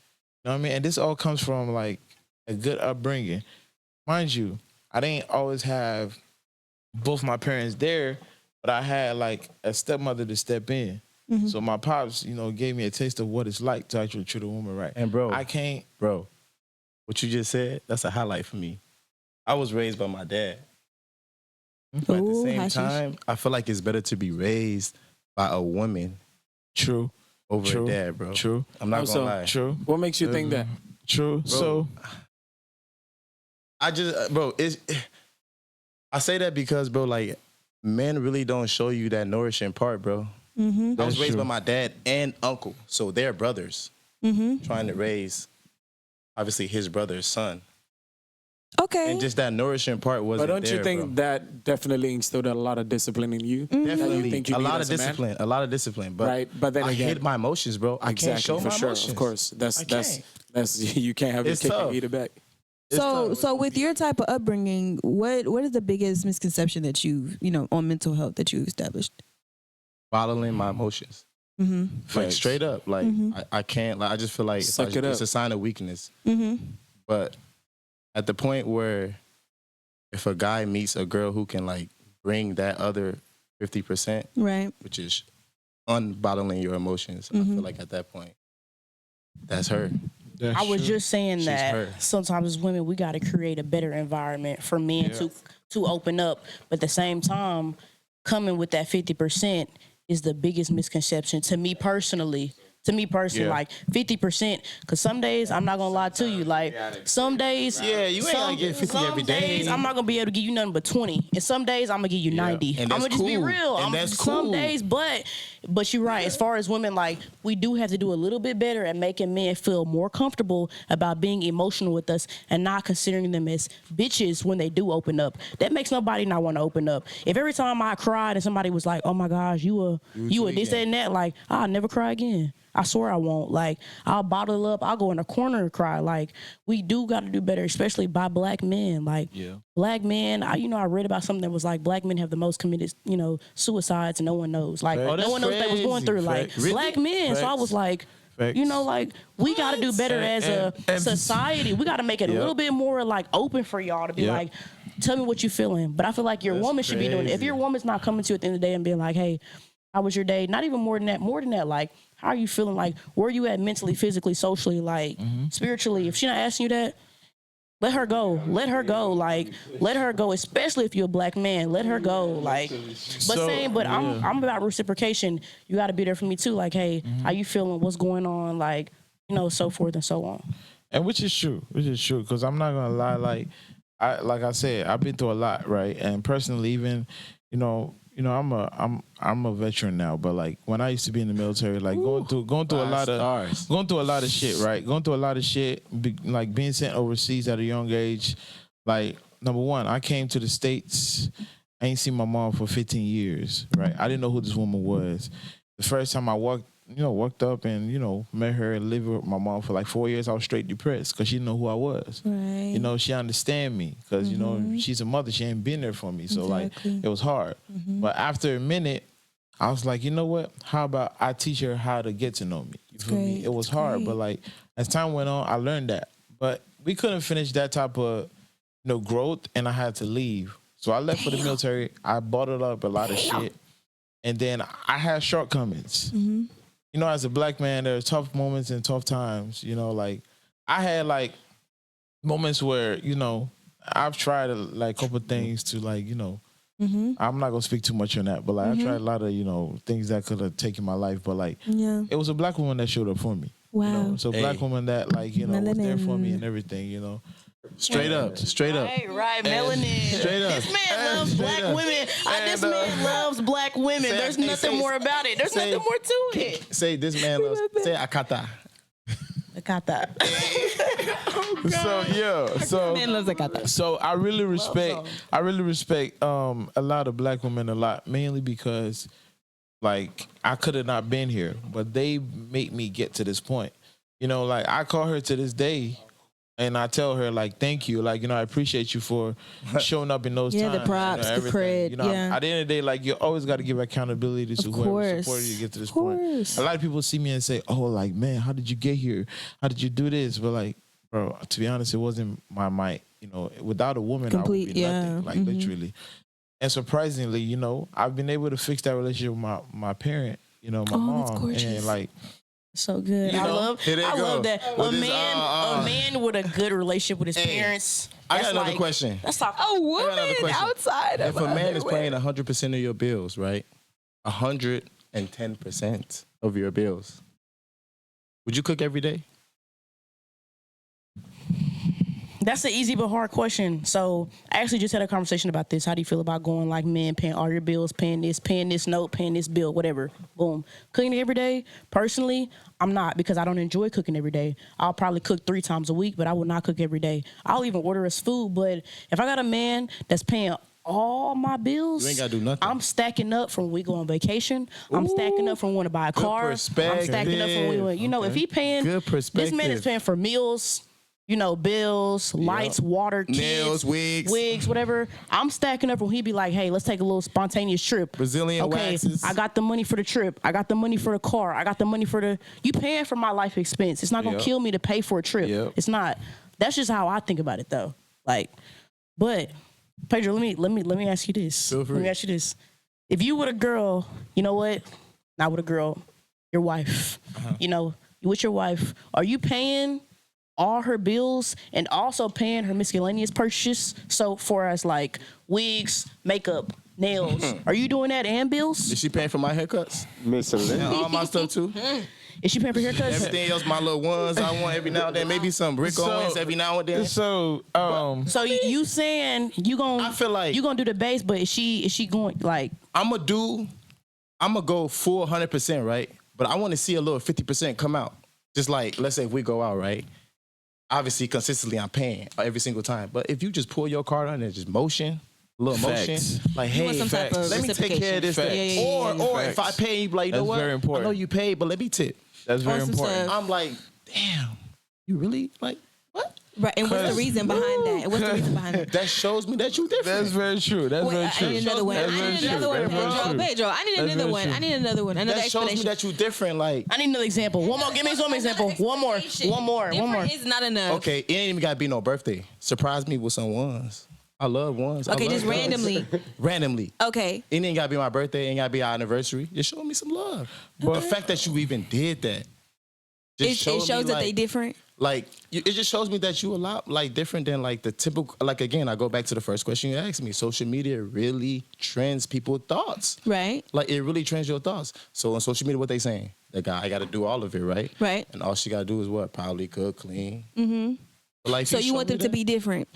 You know what I mean? And this all comes from like a good upbringing. mind you, I didn't always have both my parents there, but I had like a stepmother to step in. Mm-hmm. So my pops, gave me a taste of what it's like to actually treat a woman right. And bro, I can't. Bro, what you just said, that's a highlight for me. I was raised by my dad. But at the same time, I feel like it's better to be raised by a woman True. over a dad, bro. True. I'm not Also, gonna lie. True. What makes you think that? True. Bro, So I just, bro, I say that because, bro, like, men really don't show you that nourishing part, bro. Mm-hmm. I was That's raised true. by my dad and uncle, so they're brothers Mm-hmm. trying to raise, obviously, his brother's son. Okay. And just that nourishing part wasn't But don't there, you think bro. that definitely instilled a lot of discipline in you? Definitely, think you a need lot of as a man? discipline, a lot of discipline. But Right, but then I again- hid my emotions, bro. I can't show for my sure, emotions. of course. That's you can't have your It's cake tough. and eat it back. It's So, tough. so with your type of upbringing, what is the biggest misconception that you've, on mental health that you established? bottling my emotions, Mm-hmm. like Facts. straight up, like Mhm. I can't. Like I just feel like Suck it it's up. a sign of weakness. Mm-hmm. But at the point where if a guy meets a girl who can like bring that other 50%, Right. which is unbottling your emotions, I Mhm. feel like at that point, that's her. that's I was true. just saying She's that her. sometimes as women we got to create a better environment for men to open up, but at the same time, coming with that 50% is the biggest misconception to me personally. Yeah. Like 50%, because some days I'm not gonna lie to you. Like some days, Yeah, you ain't gonna get 50 every day. Some days I'm not gonna be able to give you nothing but 20, and some days I'm gonna give you 90. And I'm gonna that's just be cool. real. And that's Some cool. days, but you're right. As far as women, like we do have to do a little bit better at making men feel more comfortable about being emotional with us and not considering them as bitches when they do open up. That makes nobody not want to open up. If every time I cried and somebody was like, "Oh my gosh, you a this that, and that," like I'll never cry again. I swear I won't. Like I'll bottle up. I'll go in a corner and cry. Like we do got to do better, especially by black men. Like black men. I read about something that was like black men have the most committed suicides and no one knows. Like Oh, no that's one knows what they was going crazy. through. Like Facts. black men. So I was like. Facts. Like we got to do better as a and- society. We got to make it a little bit more like open for y'all to be like, tell me what you feeling. But I feel like your woman should be doing it. If your woman's not coming to you at the end of the day and being like, hey, how was your day? Not even more than that. Like, how are you feeling? Like, where you at mentally, physically, socially, like spiritually? If she not asking you that, let her go. Let her go. Like, let her go. Especially if you're a black man, let her go. Like, I'm about reciprocation. You got to be there for me too. Like, hey, how you feeling? What's going on? Like, so forth and so on. And which is true, because I'm not gonna lie, like I said, I've been through a lot, right? And personally, even, I'm a veteran now, but like when I used to be in the military, like going through a lot of shit, right? Going through a lot of shit, like being sent overseas at a young age. Like number one, I came to the States. I ain't seen my mom for 15 years, right? I didn't know who this woman was. The first time I walked up and, met her and lived with my mom for like 4 years, I was straight depressed because she didn't know who I was. Right. She understand me because, she's a mother. She ain't been there for me. So, Exactly. it was hard. But after a minute, I was like, you know what? How about I teach her how to get to know me? You feel me? great. It was It's hard, great. but like as time went on, I learned that. But we couldn't finish that type of, growth, and I had to leave. So I left for the military. I bottled up a lot of shit. And then I had shortcomings. As a black man, there are tough moments and tough times. Like I had like moments where, I've tried a couple things to I'm not gonna speak too much on that, but like I tried a lot of, things that could have taken my life. But like Yeah. it was a black woman that showed up for me. Wow. So black woman that was there for me Melanin. and everything, Straight up. Right, melanin. Straight up. This man loves black women. This man loves black women. say- There's hey, nothing say- more about it. There's say- nothing more to it. Say this man loves. Say akata. I got that. Man loves like that. So I really respect a lot of black women a lot, mainly because like I could have not been here, but they made me get to this point. Like I call her to this day and I tell her like thank you, like I appreciate you for showing up in those Yeah, times. the props, the everything. cred, yeah. At the end of the day, like you always got to give accountability to Of whoever course. supported you to get to this Of point. course. A lot of people see me and say, "Oh, like man, how did you get here? How did you do this?" But like, bro, to be honest, it wasn't my might. you know, without a woman, I would be nothing, like literally. And surprisingly, you know, I've been able to fix that relationship with my parent, you know, my mom, and like. So good. I love that. A man with a good relationship with his parents. I got another question. Let's talk. A woman outside of if a man is paying 100% of your bills, right? 110% of your bills. Would you cook every day? That's an easy but hard question. So I actually just had a conversation about this. How do you feel about going like men paying all your bills, paying this note, paying this bill, whatever. Boom. Cooking every day, personally, I'm not, because I don't enjoy cooking every day. I'll probably cook 3 times a week, but I will not cook every day. I'll even order us food, but if I got a man that's paying all my bills, you ain't gotta do nothing. I'm stacking up from when we go on vacation. I'm stacking up from when to buy a car. I'm stacking up from when you know, if he paying, this man is paying for meals, you know, bills, lights, water, kids, nails, wigs, whatever. I'm stacking up when he be like, hey, let's take a little spontaneous trip. Brazilian waxes. I got the money for the trip. I got the money for the car. I got the money for the, you paying for my life expense. It's not gonna kill me to pay for a trip. It's not. That's just how I think about it though. Like, but Pedro, let me ask you this. Let me ask you this. If you with a girl, you know what? Not with a girl, your wife. You know, you with your wife, are you paying all her bills and also paying her miscellaneous purchases? So for us, like wigs, makeup, nails, are you doing that and bills? Is she paying for my haircuts? Miscellaneous. And all my stuff too? Is she paying for haircuts? Everything else, my little ones I want every now and then. Maybe some Rick Owens every now and then. So you saying you gonna? I feel like you gonna do the base, but is she going like? I'm gonna go full 100%, right? But I want to see a little 50% come out. Just like, let's say if we go out, right? Obviously, consistently, I'm paying every single time. But if you just pull your card on and just motion, a little motion, like, hey, let me take care of this. Or if I pay, you be like, you know what? Very important. I know you paid, but let me tip. That's very important. I'm like, damn, you really like what? Right, and what's the reason behind that? And what's the reason behind that? That shows me that you different. That's very true. That's very true. I need another one. Pedro. I need another one. I need another one. Another that shows me that you different. Like, I need another example. One more. Give me one example. One more. Different is not enough. Okay, it ain't even gotta be no birthday. Surprise me with some ones. I love ones. Okay, just randomly. Randomly. Okay. It ain't gotta be my birthday. It ain't gotta be our anniversary. Just show me some love. But the fact that you even did that, It shows that they different. Like, it just shows me that you a lot like different than like the typical. Like, again, I go back to the first question you asked me. Social media really trends people's thoughts. Right. Like, it really trends your thoughts. So on social media, what they saying? The guy got to do all of it, right? Right. And all she got to do is what? Probably cook, clean. Mm-hmm. Like, so you want them to be different.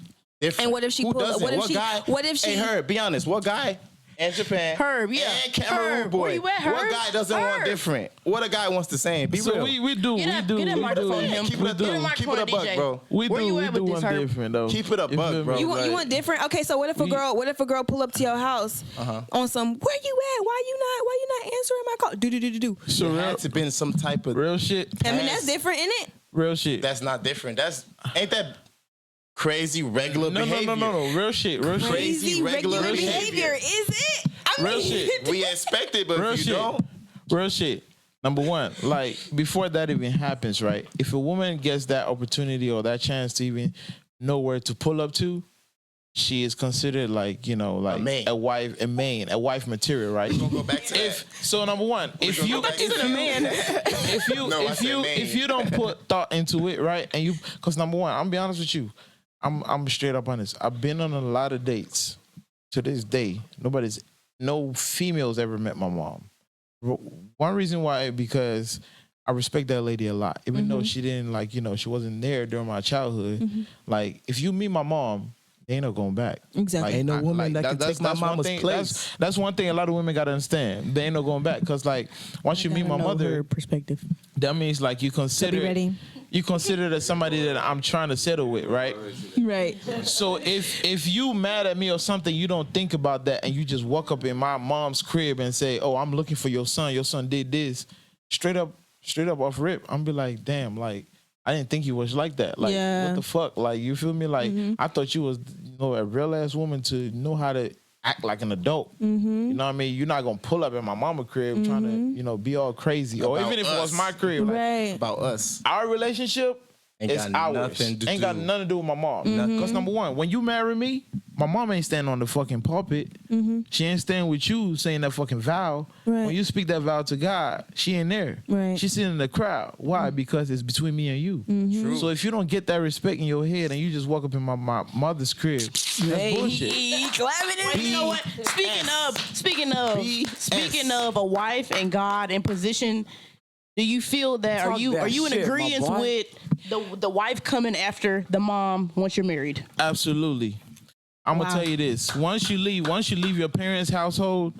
And what if she pull up? What if she? Hey, Herb, be honest. What guy in Japan? Herb, yeah. And Cameroon boy. Where you at, Herb? What guy doesn't want different? What a guy wants the same. Be real. We do. Get that microphone, him. Keep it a buck, bro. Where you at with this, Herb? Different though. Keep it a buck, bro. You want different? Okay, so what if a girl pull up to your house on some? Where you at? Why you not answering my call? Do. So there had to been some type of real shit. I mean, that's different, isn't it? Real shit. That's not different. Ain't that crazy regular behavior? No. Real shit. Crazy regular behavior. Is it? Real shit. We expect it, but Real if you shit. don't. Real shit. Number one, like before that even happens, right? If a woman gets that opportunity or that chance to even know where to pull up to, she is considered like, you know, like a wife material, right? We're gonna go back to that. So number one, if you don't put thought into it, right? And you, because number one, I'm gonna be honest with you, I'm straight up honest. I've been on a lot of dates. To this day, no females ever met my mom. One reason why, because I respect that lady a lot, even though she didn't like, you know, she wasn't there during my childhood. Like, if you meet my mom, they ain't no going back. Exactly. Like, ain't no woman that can take my mama's place. That's one thing a lot of women gotta understand. They ain't no going back, because like once you meet my mother, perspective, that means like you consider that somebody that I'm trying to settle with, right? Right. So if you mad at me or something, you don't think about that, and you just walk up in my mom's crib and say, "Oh, I'm looking for your son. Your son did this." Straight up off rip, I'm be like, "Damn, like I didn't think you was like that. Like, what the fuck? Like, you feel me? Like, I thought you was, you know, a real ass woman to know how to act like an adult. You know what I mean? You're not gonna pull up at my mama crib trying to, you know, be all crazy. Or even if it was my crib, like, about us. Our relationship It's got ours. nothing to Ain't got do. nothing to do with my mom. Because number one, when you marry me, my mom ain't standing on the fucking pulpit. She ain't standing with you saying that fucking vow. Right. When you speak that vow to God, she ain't there. Right. She's sitting in the crowd. Why? Because it's between me and you. True. So if you don't get that respect in your head and you just walk up in my mother's crib, that's bullshit. Wait, you know what? Speaking of a wife and God in position, do you feel that Talk are you that in shit, agreement my boy. with the wife coming after the mom once you're married? Absolutely. I'm gonna tell you this. Once you leave your parents' household,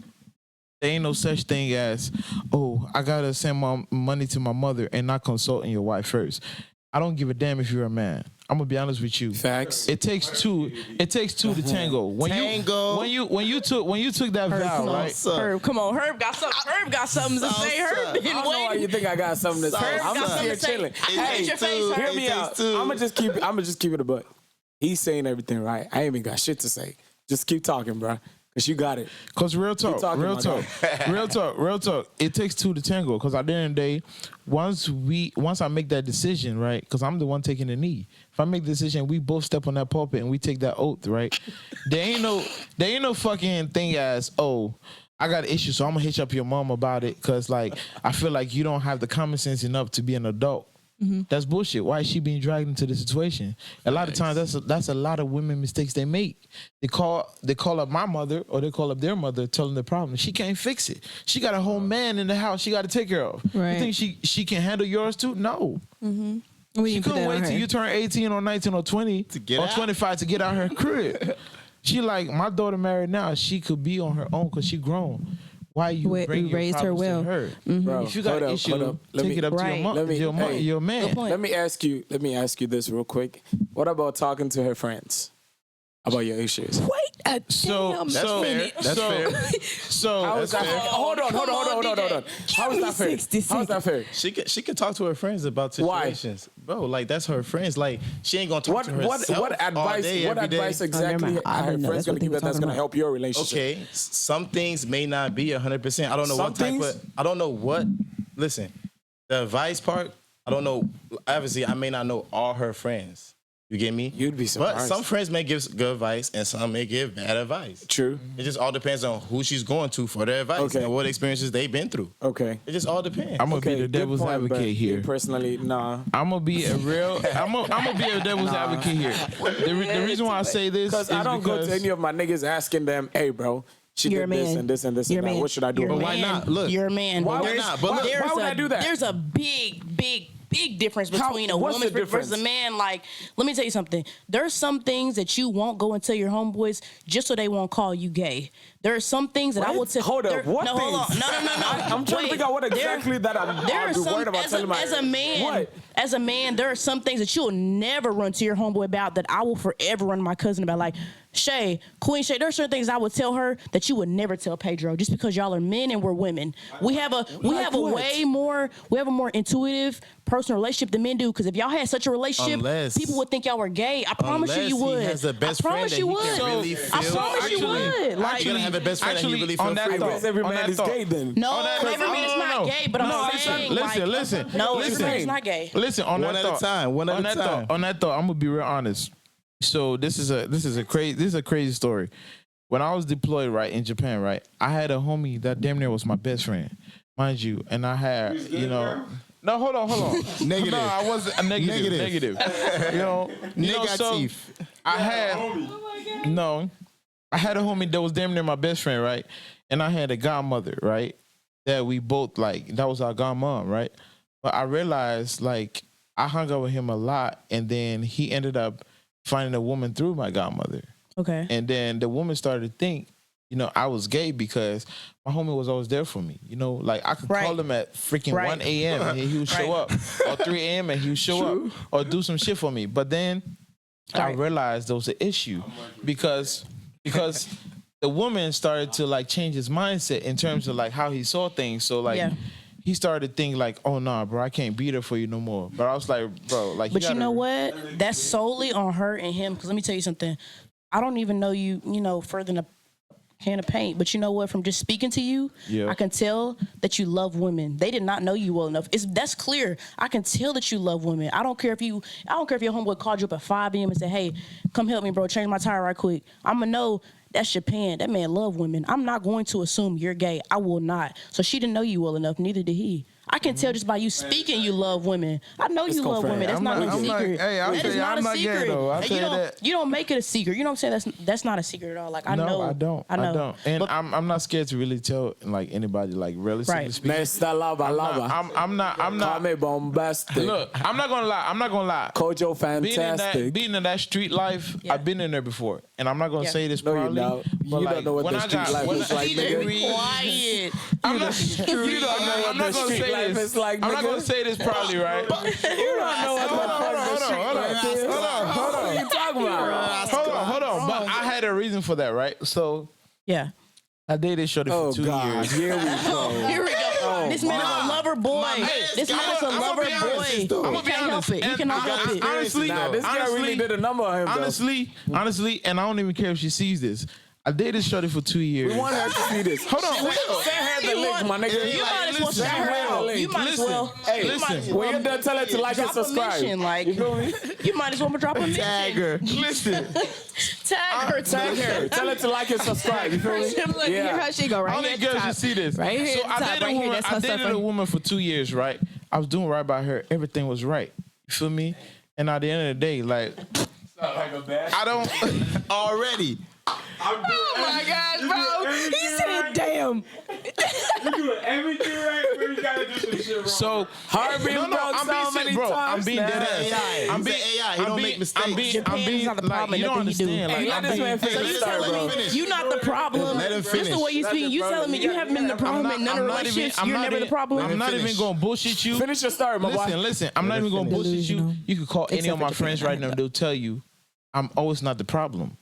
there ain't no such thing as, oh, I gotta send my money to my mother and not consulting your wife first. I don't give a damn if you're a man. I'm gonna be honest with you. Facts. It takes two to tango. When you took that vow, right? Herb, come on, Herb got something. Herb got something to say. Herb been I don't know why you waiting. think I got something to say. Herb I'm got just something here to say. chilling. I can get your face, hear Herb. me out. I'ma just keep it a buck. He's saying everything right. I ain't even got shit to say. Just keep talking, bro. Cause you got it. Cause real talk. It takes two to tango. Cause at the end of the day, once I make that decision, right? Cause I'm the one taking the knee. If I make the decision, we both step on that pulpit and we take that oath, right? there ain't no fucking thing as, oh, I got an issue, so I'm gonna hitch up your mom about it. Cause like I feel like you don't have the common sense enough to be an adult. That's bullshit. Why is she being dragged into the situation? A lot of times, that's a lot of women mistakes they make. They call up my mother or they call up their mother, tell them the problem. She can't fix it. She got a whole man in the house she got to take care of. Right. You think she can handle yours too? No. She couldn't wait till you turn 18 or 19 or 20 or 25 to get out her crib. She like, my daughter married now. She could be on her own because she grown. Why you bring your raised her problems well. to her? Bro, If you got an issue, take it up to your man. Let me ask you this real quick. What about talking to her friends about your issues? Wait a damn minute. How is that fair? Hold on. How is that fair? How is that fair? She can talk to her friends about situations, bro. Like that's her friends. Like she ain't gonna talk to herself What advice? all day, What every day. advice exactly never mind. I are her didn't know. friends That's what gonna give they her that's were gonna talking help your relationship? Okay, some things may not be 100%. I don't know Some what type things? of. I don't know what. Listen, the advice part. I don't know. Obviously, I may not know all her friends. You get me? You'd be surprised. But some friends may give good advice and some may give bad advice. True. It just all depends on who she's going to for their advice Okay. and what experiences they've been through. Okay. It just all depends. I'm gonna Okay, be the good devil's point, but advocate here. me personally, nah. I'm gonna be a devil's advocate here. The reason why I say this is Because I don't go to any of my niggas asking them, hey, bro, she You're did a this man. and this and this You're and a that. man. What should I do? You're a about it? why man. not? Look, You're a man. why There's- not? But look, there's why would a- I do that? There's a big difference between a what's woman the versus a difference? man. Like, let me tell you something. There's some things that you won't go and tell your homeboys just so they won't call you gay. There are some things that I will tell. Hold up, what No, hold on. things? No. I'm trying to Wait. figure out what exactly that There I'd are be some worried about telling my... as a man. What? As a man, there are some things that you'll never run to your homeboy about that I will forever run to my cousin about. Like Shay, Queen Shay, there are certain things I would tell her that you would never tell Pedro, just because y'all are men and we're women. We have a more intuitive personal relationship than men do. Because if y'all had such a relationship, Unless- people would think y'all were gay. I promise you, you Unless would. he has a best I promise friend you that he would. can really I feel. promise you would. Like, You're gonna have a best friend that you really feel on that free I thought, guess every on man that is thought. gay then. no, that- every man is not gay, but I'm saying, listen. no, listen. every man is not gay. Listen, on One that at a thought. time, one at on a that time. Thought, on that thought, I'm gonna be real honest. So this is a crazy story. When I was deployed, right, in Japan, right, I had a homie that damn near was my best friend, mind you, and I had, No, hold on. Negative. No, I wasn't negative. So Negative. I had I had a homie that was damn near my best friend, right? And I had a godmother, right? That we both that was our godmom, right? But I realized I hung out with him a lot, and then he ended up finding a woman through my godmother. Okay. And then the woman started to think, I was gay because my homie was always there for me. I could call him at freaking 1 a.m. and he would show up, or 3 a.m. and he would show up, or do some shit for me. But then I realized there was an issue because the woman started to change his mindset in terms of how he saw things. So he started to think oh nah, bro, I can't be there for you no more. But I was like, bro, But you know what? That's solely on her and him. Because let me tell you something. I don't even know you, further than can of paint. But you know what? From just speaking to you, I can tell that you love women. They did not know you well enough. That's clear. I can tell that you love women. I don't care if your homeboy called you up at 5 a.m. and said, "Hey, come help me, bro. Change my tire right quick." I'ma know that's Japan. That man love women. I'm not going to assume you're gay. I will not. So she didn't know you well enough. Neither did he. I can tell just by you speaking you love women. I know you love women. That's not a secret. Hey, I'll That tell is you, not I'm a not gay secret. though. I'll And tell you that. you don't make it a secret. You know what I'm saying? That's not a secret at all. Like I know. No, I don't. I know. And But- I'm not scared to really tell like anybody like realistically Right. speaking. Mr. Lava Lava. I'm not. Call me bombastic. Look, I'm not gonna lie. Kojo fantastic. Being in that street life, I've been in there before, and I'm not gonna say this No, you proudly. don't. but You like, don't know what when the I street got- life when is I- like, nigga. Quiet. I'm not. You don't know what I'm the not gonna street say life this. is like, I'm not nigga. gonna say this proudly, right? You don't know what the fuck the street life is. Hold on. What are you talking about? Hold on. But I had a reason for that, right? So Yeah. I dated Shorty Oh, for 2 God. years. Here we go. Here we go. This man is a lover boy. This man is a lover boy. He I'ma be can't help honest. it. He And cannot help it. Honestly, Nah, this guy really did a number on him, though. honestly, and I don't even care if she sees this. I dated Shorty for 2 years. We want her to see this. Hold on. Send her the link, my nigga. You might as well Send share her the her. link. You might as well. Hey, you might as well when you're done, tell her to like and drop a subscribe. mention, like, You feel me? you might as well drop a mention. Tag her. Listen. Tag her. Tag her. Tell her to like and subscribe. You feel me? Look, here how she go I right don't here think at the girls top. should see this. Right here So at the I top, dated right a here, woman. that's I her dated stuff. a woman for 2 years, right? I was doing right by her. Everything was right. You feel me? And at the end of the day, like, I don't already. Oh my gosh, bro. He said, damn. You doing everything right, but you gotta do some shit wrong. So Her being broke I'm so being many serious, bro. I'm times being now. dead ass. AI. I'm He's being an AI. He don't make mistakes. I'm being Japan is not the problem like, in you don't nothing he do. understand. Hey, Like, let I'm this being, man finish So the you story, telling bro. me you not the problem? Let him Just finish. the way you speak, you telling me you haven't been the problem in none of the relationships. You're never the problem. I'm not even gonna bullshit you. Finish your story, my boy. Listen. I'm not even gonna bullshit you. Delusional. You could call any Except of for my Japan. friends right now. They'll tell you I'm always not the problem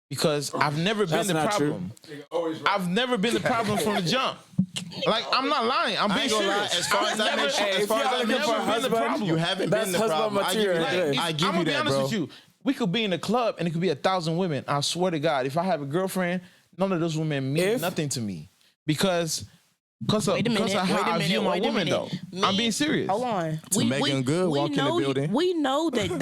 because I've never been That's the not problem. I've never been the problem from the jump. Like I'm not lying. I'm I being ain't gonna lie. serious. As far as I know, Hey, as if far y'all as I looking know, for a never been the husband, problem. you haven't That's been the husband problem. I give you material that. right there. I give I'm you gonna be that, honest bro. with you. We could be in a club and it could be 1,000 women. I swear to God, if I have a girlfriend, none of those women mean If- nothing to me because of Wait a minute. how Wait a I view minute. my Wait a woman minute. though. I'm being serious. Hold on. Megan Good walk in the know, building. We know that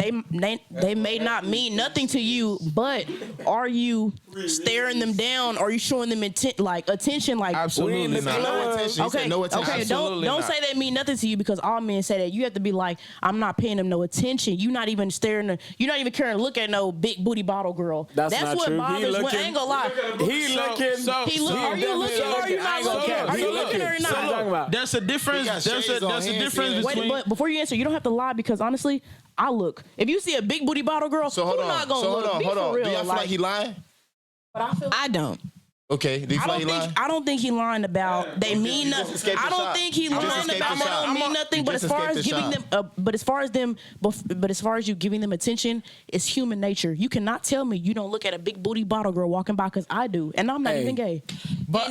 they may not mean nothing to you, but are you staring them down? Are you showing them attention? Like Absolutely We in the not. club. No attention. He Okay, said no attention. okay. Absolutely Don't not. say they mean nothing to you because all men say that. You have to be like, I'm not paying them no attention. You not even staring. You're not even caring to look at no big booty bottle girl. That's not what true. He bothers. When, I looking- ain't gonna lie. He looking. Are you looking or are you not looking? Are you looking or So not? look, about? There's a difference. He got There's shades on a hands, difference yeah. Wait, between. but before you answer, you don't have to lie because honestly, I look. If you see a big booty bottle girl, So hold who not on. gonna So look? hold on. Be Hold for on. real, Do y'all feel like he lying? But I feel I don't. Okay. Do you feel like he lying? I don't think he lying about they mean nothing. escaped the I don't shot. think he You just lying escaped about the they shot. don't mean nothing. You But just as far escaped as the giving shot. them, but as far as you giving them attention, it's human nature. You cannot tell me you don't look at a big booty bottle girl walking by because I do, and I'm not Hey. even gay.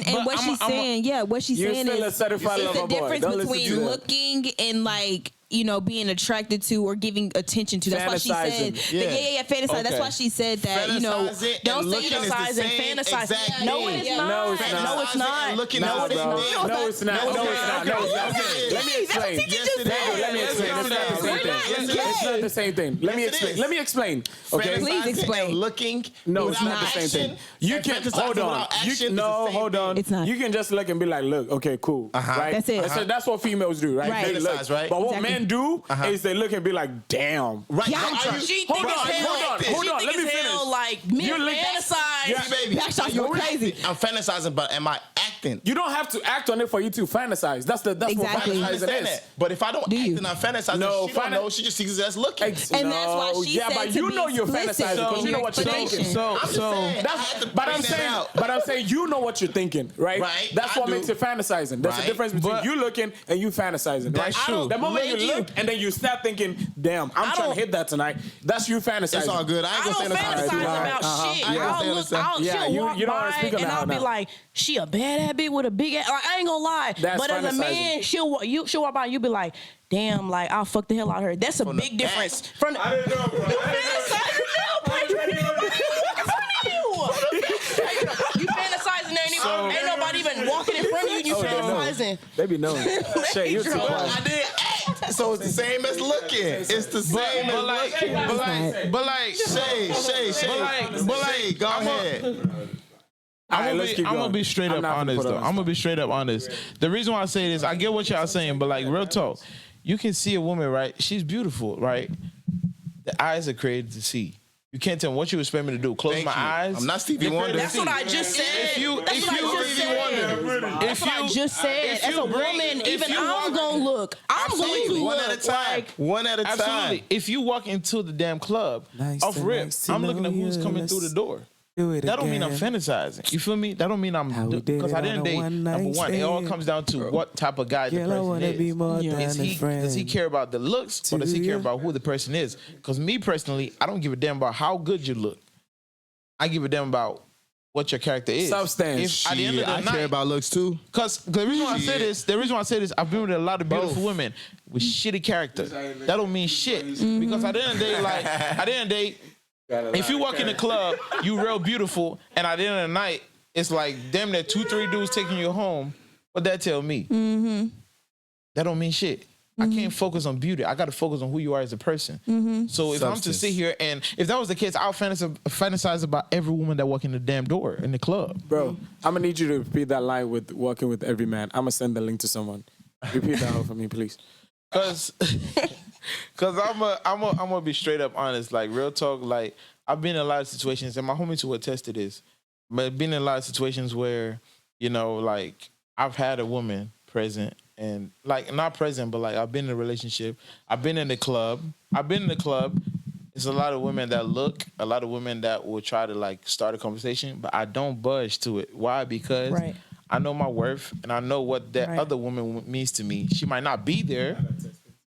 And what she's saying, what she's You're saying still a is certified it's lover the boy. difference Don't listen between to that. looking and like, you know, being attracted to or giving attention to. That's why she said, Fantasizing. yeah, fantasize. That's why she said that, you know, Fantasizing and don't say looking is the Fantasize and same fantasize. exact No, thing. it's Yeah. not. No, it's not. No, it's not. Looking Nah, is the bro. same thing. No, it's not. No, it's not. No, it's not. Let me explain. Yes, it is. Let me explain. It's not the same thing. It's not the same thing. Let me Yes, it explain. is. Let me explain. Okay. Please explain. And looking. No, it's without not the same thing. action, You and can fantasizing hold on. without action You is can, the no, same hold on. thing. It's not. You can just look and be like, look, okay, cool, right? That's it. So that's what females do, right? Right. They look. Fantasize, right? But what Exactly. men do is they look and be like, damn. Right. Yeah, Now, are you- She Hold think on, it's hell. hold on, She let think me it's finish. hell. Like men You look- fantasize. Yeah, baby. That shot's go crazy. I'm fantasizing, but am I acting? You don't have to act on it for you to fantasize. That's Exactly. what I fantasizing understand is. that. But if I don't Do act you? and I'm fantasizing, No, she don't know. She just sees it as looking. And that's why she yeah, said but to you be know you're explicit fantasizing because in you know your what you're explanation. thinking. So I'm just saying, I had to But bring I'm that saying, out. you know what you're thinking, right? Right, That's I what do. makes it fantasizing. There's a Right. difference between But- you looking and you fantasizing. That's right? true. The moment you Thank you. look and then you start thinking, "Damn, I'm trying to hit that tonight." That's you fantasizing. It's all good. I ain't I gonna don't say nothing. fantasize Alright, about uh-huh. shit. I I'll understand look, that. Yeah, she'll you walk don't wanna by speak on and that I'll be now. like, she a bad bitch with a big ass. Like, I ain't gonna lie. That's but as a fantasizing. man, she'll walk by and you'll be like, damn, like I'll fuck the hell out of her. That's a the big difference. From I didn't know, bro. you fantasizing now, bro. You fantasizing walking in front of you and you fantasizing. They be knowing. Shay, you're too Bro, quiet. I didn't act. So it's the same as looking. It's the same as looking. But like, Shay, go ahead. I'm let's keep gonna going. be straight I'm up not gonna honest put though. on I'm gonna be straight up honest. The reason why I say this, I get what y'all saying, but like real talk, you can see a woman, right? She's beautiful, right? The eyes are created to see. You can't tell me what you expect me to do. Close Thank my you. eyes. I'm not Stevie Wonder. That's what I just said. If you That's what I just said. As a woman, even I'm gonna look. I'm going to one look. at a time. One at a time. Absolutely. If you walk into the damn club, off rip, I'm looking at who's coming through the door. That don't mean I'm fantasizing. You feel me? That don't mean I'm because I didn't date. Number one, it all comes down to what type of guy the person is. Does he care about the looks or does he care about who the person is? Because me personally, I don't give a damn about how good you look. I give a damn about what your character is. Substance. If at the end of the I night, care about looks too. because the reason why I say this, I've been with a lot of beautiful women with shitty character. That don't mean shit. Because at the end of the day, if you walk in the club, you real beautiful, and at the end of the night, it's like damn near 2-3 dudes taking you home. What that tell me? That don't mean shit. I can't focus on beauty. I got to focus on who you are as a person. So if I'm to sit here and if that was the case, I'll fantasize about every woman that walk in the damn door in the club. Bro, I'm gonna need you to repeat that line with walking with every man. I'm gonna send the link to someone. Repeat that out for me, please. Cause I'm gonna be straight up honest, like real talk. Like I've been in a lot of situations, and my homies will attest to this. But I've been in a lot of situations where, you know, like I've had a woman present and like not present, but like I've been in a relationship. I've been in the club. It's a lot of women that look, a lot of women that will try to like start a conversation, but I don't budge to it. Why? Because I know my worth and I know what that other woman means to me. She might not be there,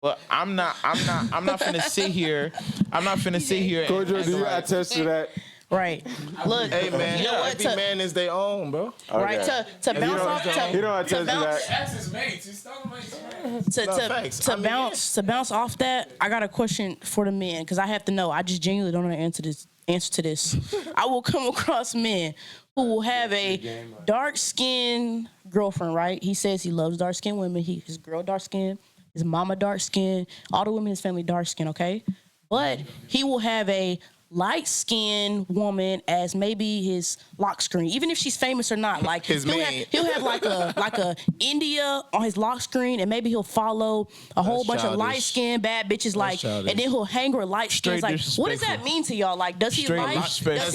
but I'm not finna sit here. Kojo, do you attest to that? Right. Look, Hey man, you know what? every man is their own, bro. Right, to bounce off, You don't attest to that. That's his mates. He's talking about his mates. to bounce off that, I got a question for the men because I have to know. I just genuinely don't know the answer to this. I will come across men who will have a dark-skinned girlfriend, right? He says he loves dark-skinned women. His girl dark-skinned, his mama dark-skinned, all the women in his family dark-skinned, okay? But he will have a light-skinned woman as maybe his lock screen, even if she's famous or not. Like he'll have like a India on his lock screen, and maybe he'll follow a whole bunch of light-skinned bad bitches, like, and then he'll hang with light skins. Like, what does that mean to y'all? Like, does he like? Does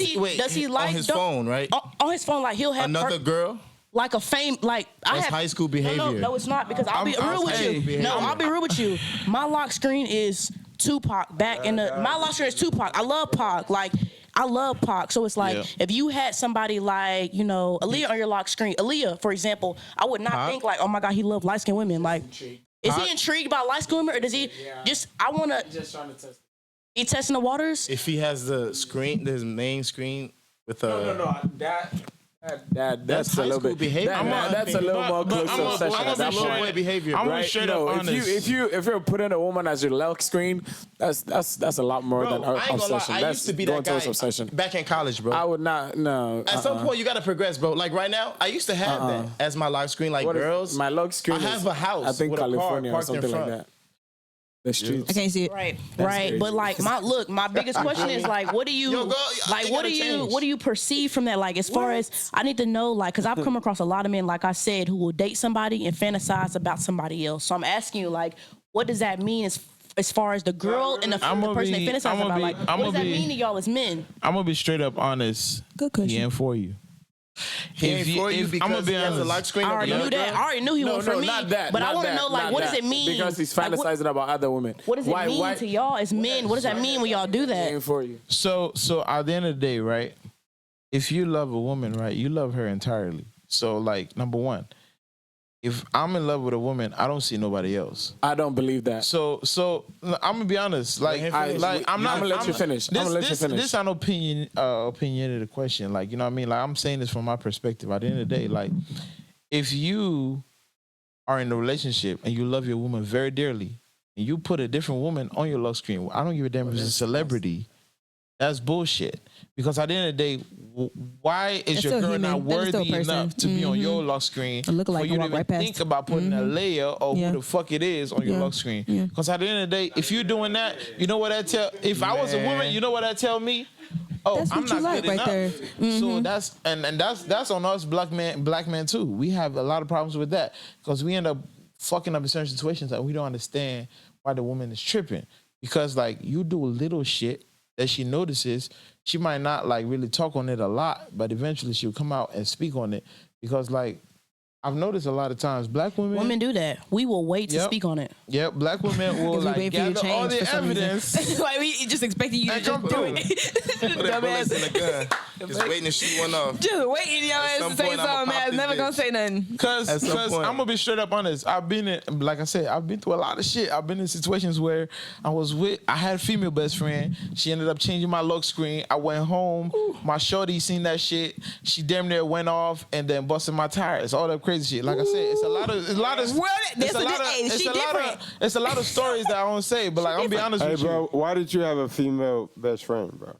he like on his phone, right? On his phone, like he'll have Another girl. like a fame, like I That's have high school behavior. No, it's not because I'll be real with you. No, I'll be real with you. My lock screen is Tupac back in the. My lock screen is Tupac. I love Pac. Like I love Pac. So it's like if you had somebody like Aaliyah on your lock screen, Aaliyah, for example, I would not think like, oh my God, he loved light skinned women. Like, is he intrigued by light skinned women or does he just? I want to. Just trying to test. He testing the waters. If he has the screen, his main screen with a. No. That's high a little school bit behavior. That's a little more close to obsession. I'm That's gonna more be behavior. I'm bro. gonna be straight up honest. If you're putting a woman as your lock screen, that's a lot more than Bro, I ain't gonna lie. obsession. I That's used to be going that guy towards obsession. back in college, bro. I would not. No. At some point, you gotta progress, bro. Like right now, I used to have that as my lock screen. Like What is- girls, my lock screen I have is, a house. I think with California a or car parked in something like front. that. The streets. I can't see it. Right. crazy. But like my biggest question is like, what do you Yo, girl, like? it What do gotta you change. what do you perceive from that? Like, as far as I need to know, like, because I've come across a lot of men, like I said, who will date somebody and fantasize about somebody else. So I'm asking you, like, what does that mean as far as the girl and the person they fantasize about? Like, what does that mean to y'all as men? I'm gonna be straight up honest. Good question. He ain't for you. He ain't for you because I'm gonna be he has a honest. lock screen. I already knew that. I already knew he wasn't for me. Not that. But not I want to that, know, like, not what does that. it mean? Because he's Like, fantasizing about other women. What does it mean to y'all as men? What does that mean when y'all do Ain't that? for you. So at the end of the day, right? If you love a woman, right, you love her entirely. So like, number one, if I'm in love with a woman, I don't see nobody else. I don't believe that. So I'm gonna be honest. Like, I'm not. I'm gonna let you finish. I'm gonna let you finish. This not opinionated question. Like, you know what I mean? Like, I'm saying this from my perspective. At the end of the day, like, if you are in a relationship and you love your woman very dearly, and you put a different woman on your lock screen, I don't give a damn if it's a celebrity. That's bullshit. Because at the end of the day, why is That's your still girl human. not That is still worthy a person. enough to be on your lock screen look for like you to walk even right past. think about putting a layer or who the fuck it is on your lock screen? Because at the end of the day, if you're doing that, you know what that tell? If I was a woman, you know what that tell me? Oh, That's I'm what you not like good right enough. there. So that's and that's on us black men too. We have a lot of problems with that because we end up fucking up in certain situations that we don't understand why the woman is tripping. Because like you do a little shit that she notices, she might not like really talk on it a lot, but eventually she'll come out and speak on it. Because like I've noticed a lot of times black Women do that. We will wait to speak on it. Yep, black women will 'Cause we like wait for you to gather all change the for some reason. evidence. Like we just expecting you to And just come do through. it. Put that bullets in the gun. Just waiting to shoot one off. Just waiting your ass some to say point, I'ma something, pop man. this Never gonna bitch. say nothing. Cause At some I'm point. gonna be straight up honest. I've been in, like I said, I've been through a lot of shit. I've been in situations where I had a female best friend. She ended up changing my lock screen. I went home. My shorty seen that shit. She damn near went off and then busted my tires. All that crazy shit. Like I said, it's a lot of Well, that's she different. it's a lot of stories that I don't say. But like I'm gonna be honest Hey, with bro, you. why did you have a female best friend, bro?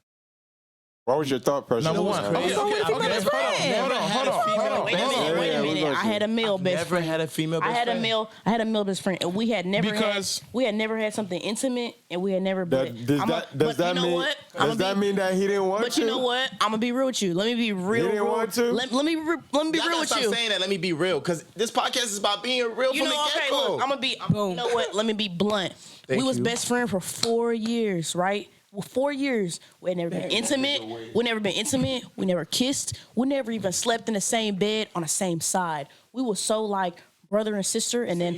What was your thought process? Number one. What's wrong with your best friend? Hold on. Wait a minute. Wait a minute. I had a male best Never friend. had a female best I had a friend. male best friend, and we had never Because- had something intimate, and we had never been. Does but that you know mean? what? Does that mean that he didn't want But to? you know what? I'm gonna be real with you. Let me be real. He didn't want to? Let me be Y'all real gotta with stop you. saying that. Let me be real, because this podcast is about being real You from know, the okay, get-go. look, I'm gonna be. You know what? Let me be blunt. Thank we was you. best friends for 4 years, right? Well, 4 years. We had never been intimate. We never been intimate. We never kissed. We never even slept in the same bed on the same side. We were so like brother and sister, and then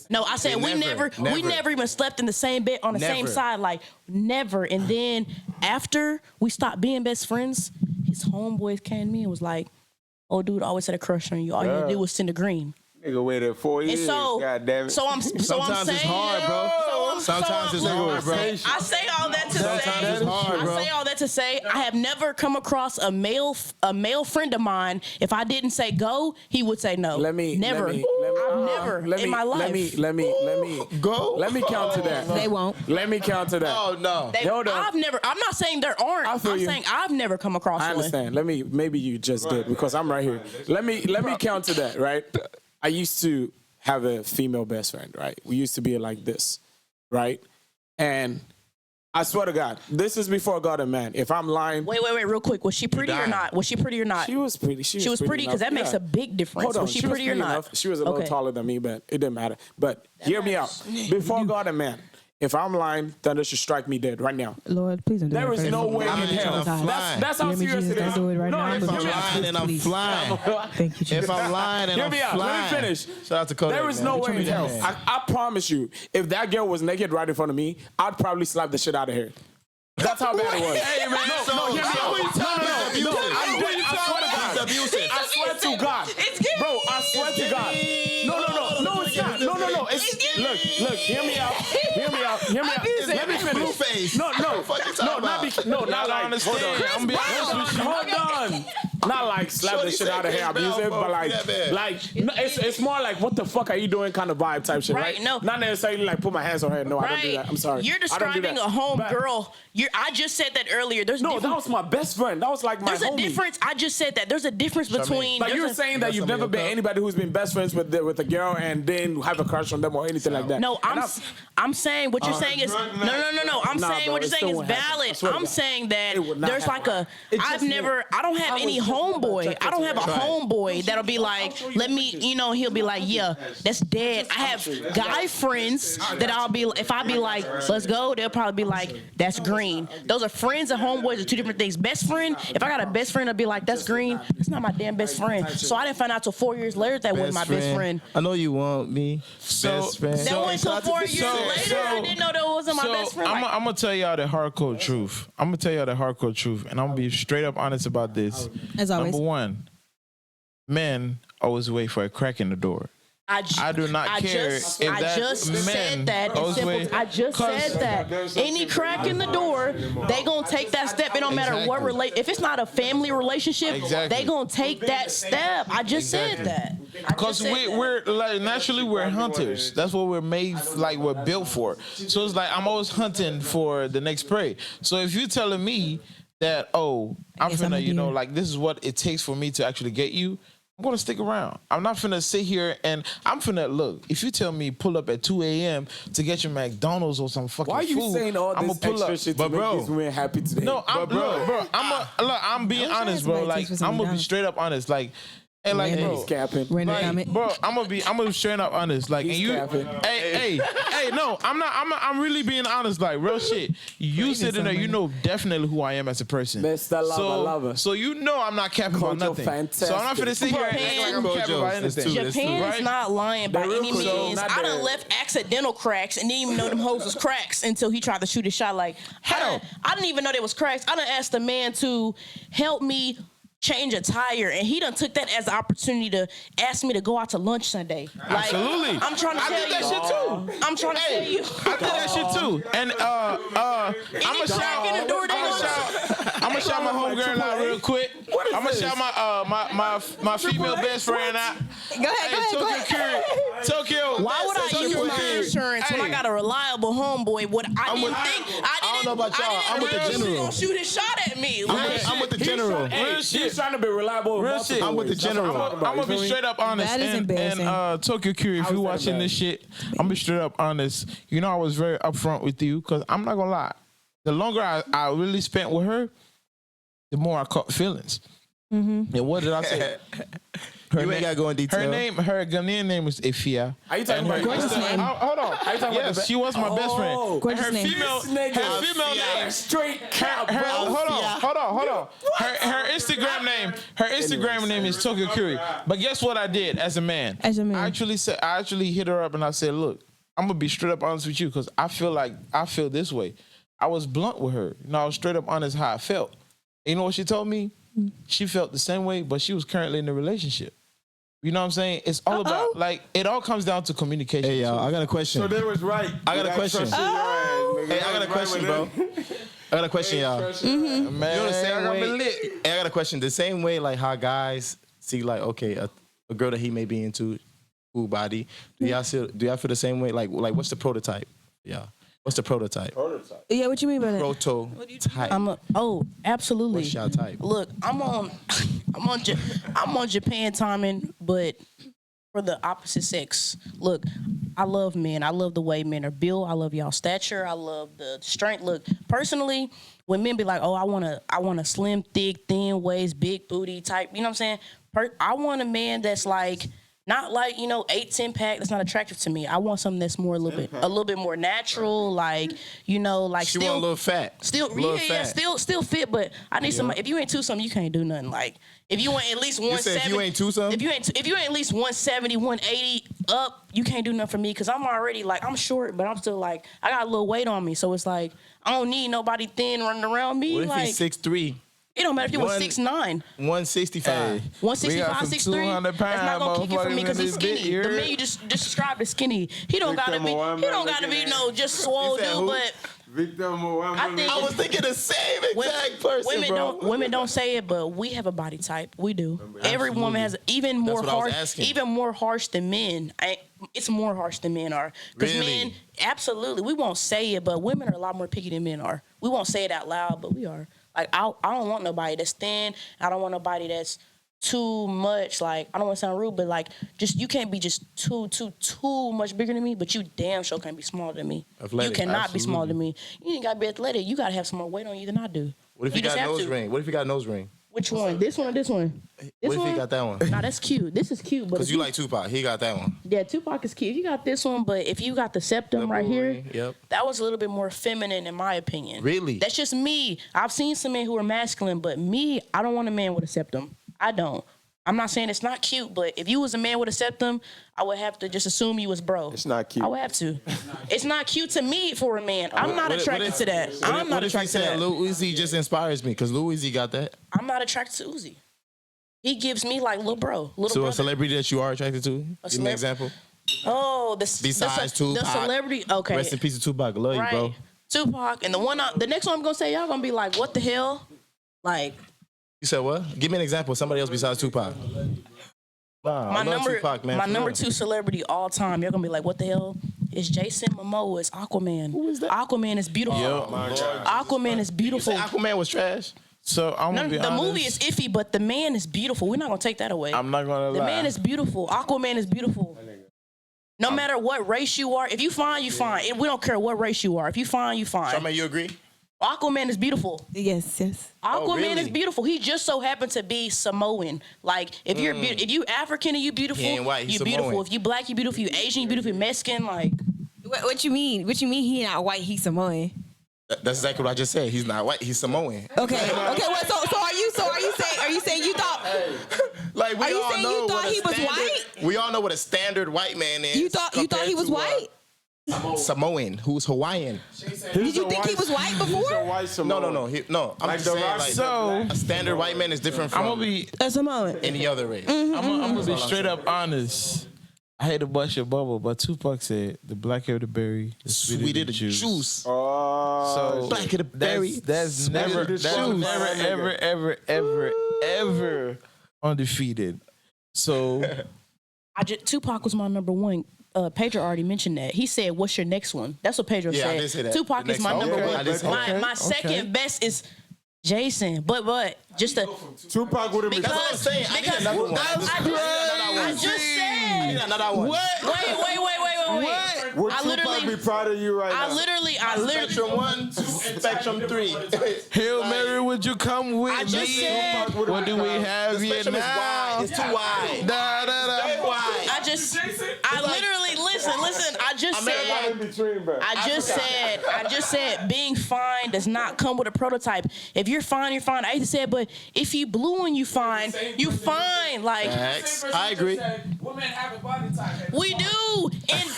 no, I said we never even slept in the same bed on the same Never. side, like never. And then after we stopped being best friends, his homeboys came to me and was like, "Oh, dude, I always had a crush on you. All you had to do was send a green." Nigga waited 4 And years. so, God damn it. I'm Sometimes saying, it's hard, bro. Sometimes it's hard, bro. I say all that to Sometimes say, it's hard, bro. I say all that to say, I have never come across a male friend of mine. If I didn't say go, he would say no. Let me never. I've never in my life. Let me Go. Let me counter that. They won't. Let me counter that. Oh no. Hold on. I'm not saying there aren't. I feel I'm you. saying I've never come across I one. understand. Maybe you just did because I'm right here. Let me counter that, right? I used to have a female best friend, right? We used to be like this, right? And I swear to God, this is before God and man. If I'm lying, Wait, real quick. Was she pretty or not? Was she pretty or not? she was pretty. She was pretty because that makes a big difference. Hold on, Was she pretty or not? enough. She was a little taller than me, but it didn't matter. But hear me out. Before God and man, if I'm lying, thunder should strike me dead right now. Lord, please don't do There that is first. no way in I'm hell. flying. That's how Hear me, serious Jesus, it is. don't do it right No, now. if If hear I'm me out. lying and I'm Please. flying. Thank you, Jesus. If I'm lying and Hear I'm me out. flying. Let me finish. Shout out to Kodak, There is man. no What you way in mean, hell. man? I promise you, if that girl was naked right in front of me, I'd probably slap the shit out of her. That's how bad it was. Hey, man, so- no, hear me so out. what you talking about? No, Abusive. I'm dead. I swear to God. It's abusive. I swear to God. Bro, I swear to God. No, it's not. No. Look, hear me out. Let me finish. Blueface. No, What you talking about? not like, understand. I'm being honest with you. hold on. Not like slap the Shorty shit said out of Chris her, Brown abusive, for but that bad. like no, it's more like what the fuck are you doing kind of vibe type shit, right? Right, no. Not necessarily like put my hands on her. No, I don't do Right. that. I'm sorry. You're I don't do describing that. a home But- girl. I just said that earlier. There's No, that different. was my best friend. That was like my There's a homie. difference. I just said that. There's a difference between. Like you were there's a- saying that you've never been anybody who's been best friends with a girl and then have a crush on them or anything like that. No, And I'm saying what you're saying is no. I'm Nah, saying bro, what it you're saying still is won't happen. I valid. swear to I'm God. saying that It would not there's like happen. a. It just I don't have any homeboy. I don't have a homeboy that'll be like, let me, he'll be like, yeah, that's dead. I have guy friends that I'll be, if I be like, let's go, they'll probably be like, that's green. Those are friends and homeboys are two different things. Best friend, if I got a best friend, I'll be like, that's green. That's not my damn best friend. So I didn't find out till 4 years later that wasn't my best friend. I know you want me. Best friend. That wasn't till 4 years later. I didn't know that wasn't my best friend. I'm gonna tell y'all the hardcore truth. And I'm gonna be straight up honest about this. As always. Number one, men always wait for a crack in the door. I do not care if that man goes away. I just said that. Any crack in the door, they gonna take that step. It don't matter what if it's not a family relationship, they gonna take that step. I just said that. Because we're like naturally we're hunters. That's what we're made, like we're built for. So it's like I'm always hunting for the next prey. So if you're telling me that, oh, I'm finna, you know, like this is what it takes for me to actually get you, I'm gonna stick around. I'm not finna sit here and I'm finna look. If you tell me pull up at 2 a.m. to get your McDonald's or some fucking food, why are you saying all this extra shit to make these women happy today? No, I'm being honest, bro. Like I'm gonna be straight up honest. Like. And like, bro, I'm gonna be straight up honest. Like, and you, hey, no, I'm really being honest. Like, real shit. You sitting there, you know definitely who I am as a person. Mr. Lover. So you know I'm not capping about nothing. So I'm not finna sit here and act like I'm capping about anything. Japan is not lying by any means. I done left accidental cracks and didn't even know them hoes was cracks until he tried to shoot a shot. Like, I didn't even know they was cracks. I done asked the man to help me change a tire, and he done took that as an opportunity to ask me to go out to lunch Sunday. Like, absolutely. I'm trying to tell you. I did that shit too. I'm trying to tell you. I did that shit too. And I'm gonna shout my homegirl out real quick. I'm gonna shout my female best friend out. Go ahead. Tokyo. Why would I use my insurance when I got a reliable homeboy? I don't know about y'all. I'm with the general. He gonna shoot his shot at me. I'm with the general. Real shit. He's trying to be reliable. Real shit. I'm with the general. I'm gonna be straight up honest. That is embarrassing. And Tokyo Curie, if you're watching this shit, I'm gonna be straight up honest. You know I was very upfront with you because I'm not gonna lie. The longer I really spent with her, the more I caught feelings. Mm-hmm. And what did I say? You ain't gotta go in detail. Her Ghanaian name was Ifia. Are you talking about Gorgeous name? Hold on. Yes, she was my best friend. Gorgeous Her name. female name. Straight cap, bro. Hold on. Her Instagram name is Tokyo Curie. But guess what I did as a man? I actually hit her up and I said, look, I'm gonna be straight up honest with you because I feel this way. I was blunt with her. You know, I was straight up honest how I felt. You know what she told me? She felt the same way, but she was currently in a relationship. You know what I'm saying? It's all about, like, it all comes down to communication. Hey, y'all, I got a question. So they was right. I got a question. Hey, I got a question, bro. I got a question, y'all. Man, You know the same way. Hey, I got a question. The same way, like, how guys see, like, okay, a girl that he may be into, cool body. Do y'all feel the same way? Like, what's the prototype? Yeah. What's the prototype? Yeah, what you mean by that? Prototype. Absolutely. What's your type? Look, I'm on Japan timing, but for the opposite sex. Look, I love men. I love the way men are built. I love y'all stature. I love the strength. Look, personally, when men be like, oh, I want a slim, thick, thin waist, big booty type, you know what I'm saying? I want a man that's like, not like, 8-10 pack. That's not attractive to me. I want something that's more a little bit more natural. Like, like she want a little fat. Still fit. But I need somebody. If you ain't two something, you can't do nothing. Like, if you ain't at least 170, if you ain't two something, if you ain't at least 170, 180 up, you can't do nothing for me because I'm already like I'm short, but I'm still like I got a little weight on me. So it's like I don't need nobody thin running around me. What if like he's 6'3"? It don't matter if you was 6'9", 165. 165, 6'3". That's not gonna kick it for me because he's skinny. The man you just described as skinny. He don't gotta be no just swole dude. But I was thinking the same exact person, bro. Women don't say it, but we have a body type. We do. Every woman has even more harsh than men. It's more harsh than men are. Because men, absolutely, we won't say it, but women are a lot more picky than men are. We won't say it out loud, but we are. Like, I don't want nobody that's thin. I don't want nobody that's too much. Like, I don't want to sound rude, but like, just you can't be just too much bigger than me. But you damn sure can't be smaller than me. Athletic, you cannot absolutely. be smaller than me. You ain't gotta be athletic. You gotta have some more weight on you than I do. What if you got a nose ring? What if you got a nose ring? Which one? This one or this one? What if he got that one? Nah, that's cute. This is cute. Because you like Tupac. He got that one. Yeah, Tupac is cute. You got this one, but if you got the septum right here, yep. That was a little bit more feminine in my opinion. Really? That's just me. I've seen some men who are masculine, but me, I don't want a man with a septum. I don't. I'm not saying it's not cute, but if you was a man with a septum, I would have to just assume you was bro. It's not cute. I would have to. It's not cute to me for a man. I'm not attracted to that. I'm not attracted to that. Lil Uzi just inspires me because Lil Uzi got that. I'm not attracted to Uzi. He gives me like little bro, little So brother. a celebrity that you are attracted to? Give me an example. Oh, Besides the Tupac. celebrity. Okay, Rest in peace to Tupac. Love you, bro. Tupac, and the next one I'm gonna say, y'all gonna be like, what the hell? Like, You said what? Give me an example. Somebody else besides Tupac. Nah, I love Tupac, man. my for number real. 2 celebrity all time. You're gonna be like, what the hell? It's Jason Momoa. It's Aquaman. Who is that? Aquaman is beautiful. Aquaman is beautiful. Aquaman was trash. So I'm gonna be The honest. movie is iffy, but the man is beautiful. We're not gonna take that away. I'm not gonna The lie. man is beautiful. Aquaman is beautiful. No matter what race you are, if you fine, you fine. And we don't care what race you are. If you fine, you fine. Charmayne, you agree? Aquaman is beautiful. Yes. Aquaman really? is beautiful. He just so happened to be Samoan. Like if you're if you African and you beautiful, He ain't white, you he's beautiful. Samoan. If you black, you beautiful. You Asian, you beautiful. You Mexican, like What you mean? What you mean? He not white. He's Samoan. That's exactly what I just said. He's not white. He's Samoan. Okay. What? So are you saying you thought? Like we Are you all saying know you thought what a he was standard- white? We all know what a standard white man is. You thought he was white? Samoan, who's Hawaiian. Did you think he was white He's a before? white No, Samoan. no. I'm Like just the saying, Rock- like, So a standard white man is different I'm from gonna be A Samoan. any other race. I'm gonna be straight up honest. I hate to bust your bubble, but Tupac said the blacker the berry, the sweeter Sweeter the the juice. juice. So Black of the berry. That's never, the that's juice. never, ever undefeated. So Tupac was my number 1. Pedro already mentioned that. He said, "What's your next one?" That's what Pedro Yeah, I said. did say that. Tupac The is my next number one. one. I did say that. My second best is Jason. But just a Tupac would have been. That's what I'm saying. I need another one. I just I need said. another one. Wait. Would I Tupac literally- be proud of you right now? I literally. Spectrum 1, Spectrum 3. Hail Mary, would you come with I just me? said. What do we The have here spectrum is wide. now? It's too wide. Da, da, da. Very wide. I literally listen. I just said. In between, bro. I just said being fine does not come with a prototype. If you're fine, you're fine. I hate to say it, but if you blue and you fine, you fine. Like Facts. I agree. Women have a body type. we do. And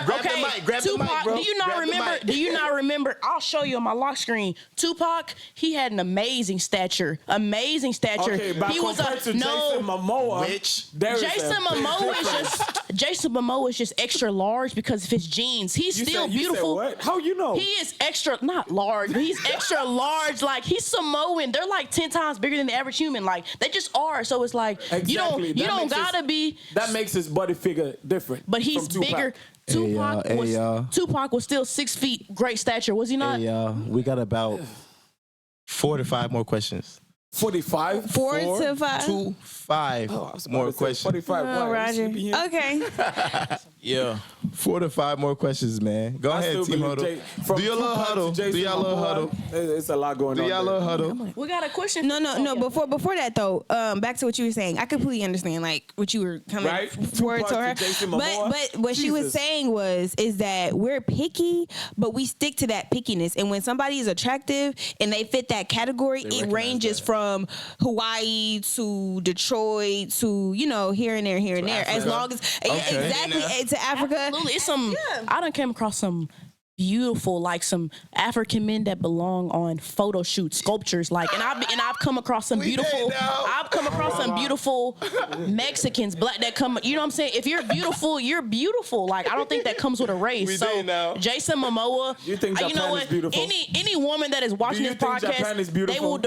Grab the mic. Grab the Tupac, mic, bro. do you not Grab the remember? mic. Do you not remember? I'll show you on my lock screen. Tupac, he had an amazing stature. Amazing stature. Okay, but he was compared to Jason Momoa, Which? there is Jason a big Momoa is just extra large because of his genes. He's You still said- you said beautiful. what? How you know? He is extra, not large, but he's extra large. Like he's Samoan. They're like 10 times bigger than the average human. Like they just are. So it's like Exactly. you That don't makes gotta his- be. That makes his body figure different. But he's from Tupac. bigger. Hey, y'all. Tupac was still 6 feet, great stature, was he not? Hey, y'all. We got about 4 to 5 more questions. 45. 4 to 5. 2, 5 Oh, I was about more to say questions. 45. Oh, Why? Roger. You sleepy here? Okay. Yeah. 4 to 5 more questions, man. Go I ahead, still Team believe Huddle. from Do your little Tupac to huddle. Jason Do your little Momoa, huddle. It's a lot going Do on. your there. little huddle. We got a question. No. Before that though, back to what you were saying. I completely understand like what you were coming Right? forward Tupac to her. to Jason Momoa. But what she was Jesus. saying is that we're picky, but we stick to that pickiness. And when somebody is attractive and they fit that category, it ranges from Hawaii to Detroit to here and there. As long as exactly to Africa. Absolutely. It's some. I done came across some beautiful, like some African men that belong on photo shoots, sculptures, like, and I've come across some beautiful. I've come across some beautiful Mexicans, black that come. You know what I'm saying? If you're beautiful, you're beautiful. Like I don't think that comes with a race. So Jason Momoa, You think you know Japan what? is beautiful? Any woman that is watching Do you this think Japan is podcast, beautiful?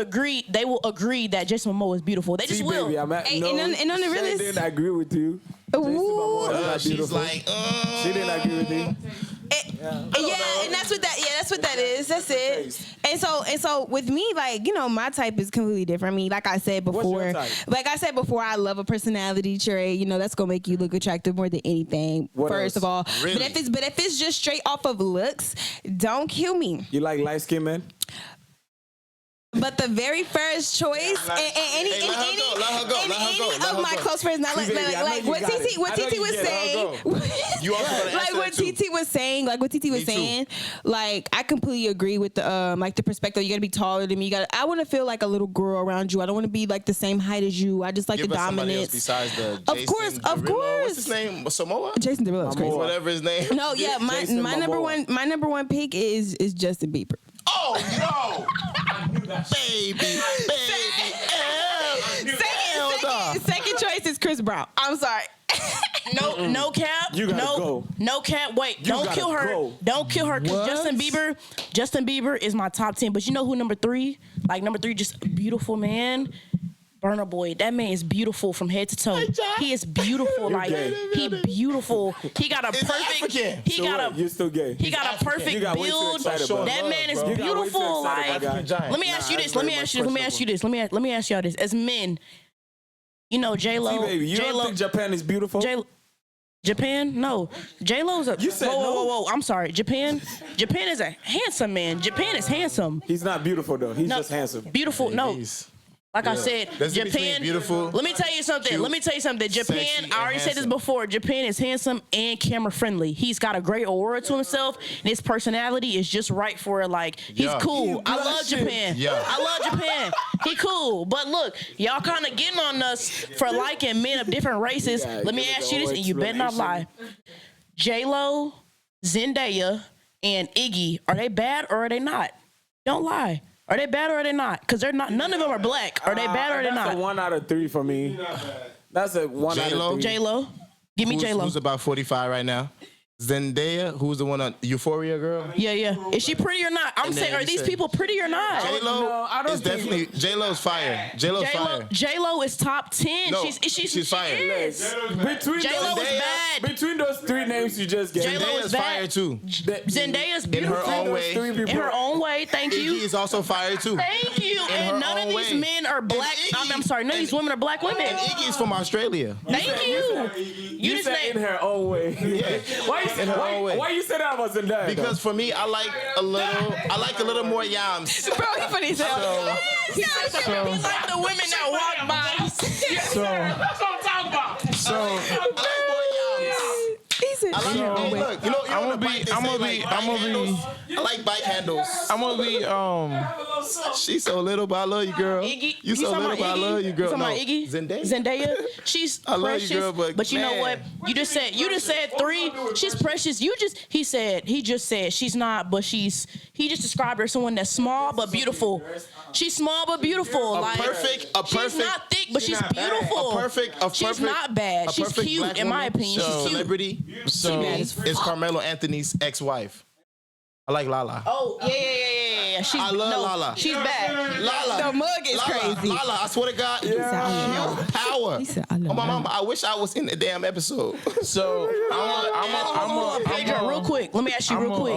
they will agree that Jason Momoa is beautiful. They just See, will. baby, I'm at, Hey, no, and on the Shay realest- didn't agree with you. Jason Momoa is not She's beautiful. like, She didn't agree with you. And that's what that is. That's it. And so with me, like, my type is completely different. I mean, like I said before, type? I love a personality trait. That's gonna make you look attractive more than anything. What first else? of all. Really? But if it's just straight off of looks, don't kill me. You like light skinned men? But the very first choice, and any Hey, let her go, let her go, let of her my go. close friends, not See, baby, I know like you what got it. TT I know you was get it. saying. You also gotta Like answer what that too. TT was saying, like I completely agree with the perspective. You gotta be taller than me. I want to feel like a little girl around you. I don't want to be like the same height as you. I just like Give the us somebody else dominance. besides the Of Jason course, of Derulo. course. What's his name? Samoa? Jason Derulo is crazy. Whatever his name. No, yeah, Jason my Momoa. number one pick is Justin Bieber. Oh no, baby. Say place is Chris Brown. I'm sorry. No cap. You gotta go. No cap. Wait, don't gotta kill her. go. Don't kill her. 'Cause What? Justin Bieber is my top 10. But you know who number 3? Like number 3, just beautiful man. Burna Boy, that man is beautiful from head to toe. He is beautiful, like gay. he beautiful. He got a perfect. African. He got You're a. still gay. He got a perfect You got way too build. excited, bro. That man is You got way too beautiful. excited, Like, my guy. let me ask you Nah, this. that's Let me very ask you. Let me ask you this. Let me ask y'all this. As men, you know J Lo. Baby, you don't think Japan is beautiful? Japan? No. J-Lo's a... You said whoa. I'm sorry. Japan is a handsome man. Japan is handsome. He's not beautiful though. He's No, just handsome. Beautiful. No. Like I said, There's a difference between Japan. beautiful, Let me tell you something. Japan, sexy, I already and said this handsome. before. Japan is handsome and camera friendly. He's got a great aura to himself, and his personality is just right for it. Like, he's Yeah. cool. I love Japan. Yeah. I love Japan. He cool. But look, y'all kind of getting on us for liking men of different races. Yeah, Let me give us ask the you this, whole and you better not lie. J-Lo, Zendaya, and Iggy, are they bad or are they not? Don't lie. Are they bad or are they not? Because they're not. None of them are black. Are they bad or are they That's not? a 1 out of 3 for me. That's a 1 out J-Lo? of 3. J-Lo. Give me J-Lo. Who's about 45 right now? Zendaya, who's the one on Euphoria girl? Yeah. Is she pretty or not? I'm And saying, then are you these say- people pretty or not? J-Lo No, I don't is think- definitely J-Lo's fire. J-Lo's fire. J-Lo is top 10. No, she's she's fire. is. Between J-Lo those, is bad. between those 3 names you just gave, J-Lo is Zendaya's bad. fire too. Zendaya's In her beautiful. own those way. 3 people. In her own way. Thank you. Iggy is also fire too. Thank you. her And none of own these way. men are black. Iggy- I'm sorry. None of these women are black women. And Iggy's from Australia. Thank you. You just said named- in her own way. Why you In her own way. Why you said that about Zendaya? Because for me, I like a little more yams. Bro, he funny as hell. He's like the women that walk by. So, That's what I'm talking about. so I like more yams. He said, I like, hey, look, you know I'm on gonna the bike, be, they I'm say, gonna like, be, bike I'm gonna handles. be, I like bike handles. I'm gonna be, She's so little, but I love you, girl. Iggy, You so talking little, about but I Iggy? love you, girl. You talking No, about Iggy? Zendaya. She's I love precious. you, girl, but you know man. what? You just said 3. She's precious. He just said she's not, but he just described her as someone that's small but beautiful. She's small but beautiful. She's not thick, but she's beautiful. She's not bad. She's cute, in my opinion. So, She's cute. celebrity. So is Carmelo Anthony's ex-wife. I like Lala. Oh, yeah. She's, I love Lala. She's bad. Lala. The mug is Lala, crazy. Lala, I swear to God, you power. He said, I love Oh my Lala. mama, I wish I was in the damn episode. so Pedro, real quick. Let me ask you real quick.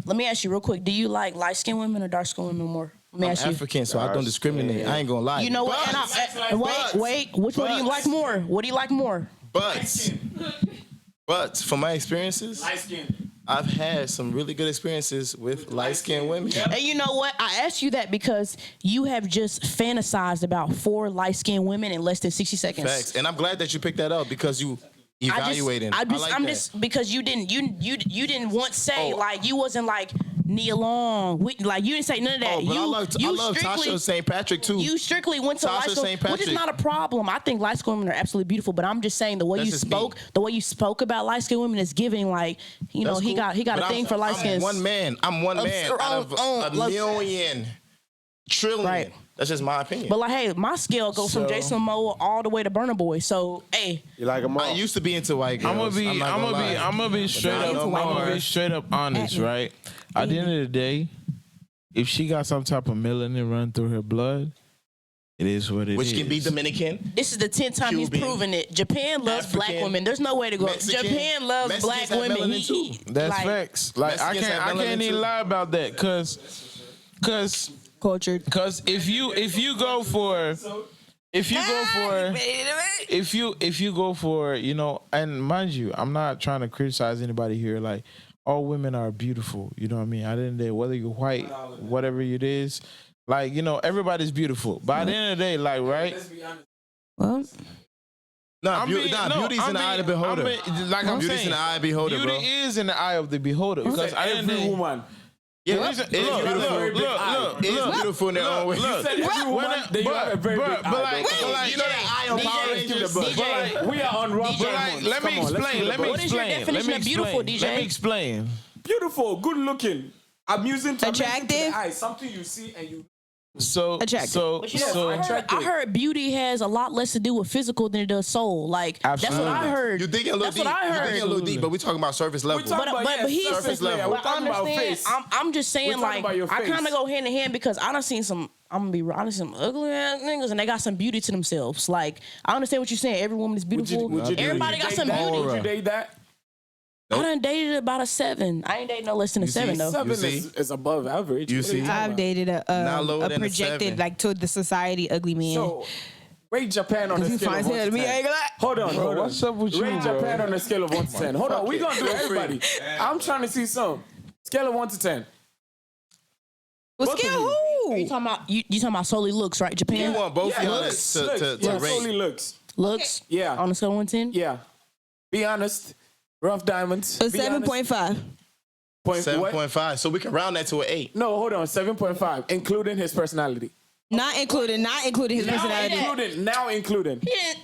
Let me ask you real quick. Do you like light-skinned women or dark-skinned women more? Let me I'm ask you. African, so I don't discriminate. I ain't gonna lie. You know what? Wait. Which one do you like more? What do you like more? But from my experiences, I've had some really good experiences with light-skinned women. And you know what? I asked you that because you have just fantasized about 4 light-skinned women in less than 60 seconds. Facts. And I'm glad that you picked that up because you evaluating. I'm that. just because you didn't once say like you wasn't like Nia Long. Like you didn't say none of that. Oh, but I love Tasha St. Patrick too. You strictly went to Tasha light skin, St. which is Patrick. not a problem. I think light skinned women are absolutely beautiful, but I'm just saying the way That's you just spoke, me. the way you spoke about light skinned women is giving like he That's cool. got a But thing for light skins. I'm one man out of a million, trillion. Right. That's just my opinion. But like, hey, my scale goes from Jason Momoa all the way to Burna Boy. So, hey, You like them all? I used to be into white girls. I'm gonna be straight I up. know I'm more. gonna be straight up honest, right? At the end of the day, if she got some type of melanin run through her blood, it is what it is. Which can be Dominican. this is the 10th time he's Cuban, proven it. Japan loves black African, women. There's no way to go. Mexican. Japan loves Mexicans black have women. melanin too. That's like, facts. Like I Mexicans have can't melanin even too. lie about that, cause Cultured. if you go for you know, and mind you, I'm not trying to criticize anybody here. Like all women are beautiful. You know what I mean? I didn't know whether you're white, whatever it is. Like, you know, everybody's beautiful. But at the end of the day, like, right? Well, Beauty's in the eye of the beholder. Like I'm Beauty's saying, in the eye of the beholder, beauty bro. is in the eye of the beholder. Because at the end of the Every day, woman. Yeah, Listen, it's beautiful. It's beautiful in their own way. You said every woman, then you have a very big eye. like, You know that eye on Power Rangers? DJ, We are on Ruff Diamondz. let me explain. What is your definition of beautiful, DJ? Let me explain. Beautiful, good looking, amusing, to Attractive? the eye, something you see and you Attractive. So I heard beauty has a lot less to do with physical than it does soul. Like that's what I heard. You think a little That's deep. what I You heard. think a little deep, but we're talking about surface level. But he's surface level. We're talking about face. I'm just saying, We're talking like, about your I face. kind of go hand in hand because I done seen some. I'm gonna be honest, some ugly ass niggas, and they got some beauty to themselves. Like, I understand what you're saying. Every woman is beautiful. Everybody got some beauty. Would you date that? I done dated about a 7. I ain't dated no less than a 7 though. 7 is above average. You What are see? talking I've about? dated Not lower a than a projected 7. like to the society ugly man. So, rate Japan on a he scale of finds 1 hell to to me. 10. I ain't gonna lie. Hold on. What's up with you, Rate bro? Japan on a scale of 1 to 10. Hold on, we gonna do everybody. I'm trying to see some. Scale of 1 to 10. Well, Both scale of you. who? You talking about you talking about solely looks, right? You Japan want both of y'all looks. to Yeah, rate. solely looks. looks Yeah. on a scale of 1 to 10. Yeah. Be honest. Rough Diamondz. A Be honest. 7.5. What? 7.5. So we can round that to an 8. No, hold on. 7.5, including his personality. Not including his personality. Now including.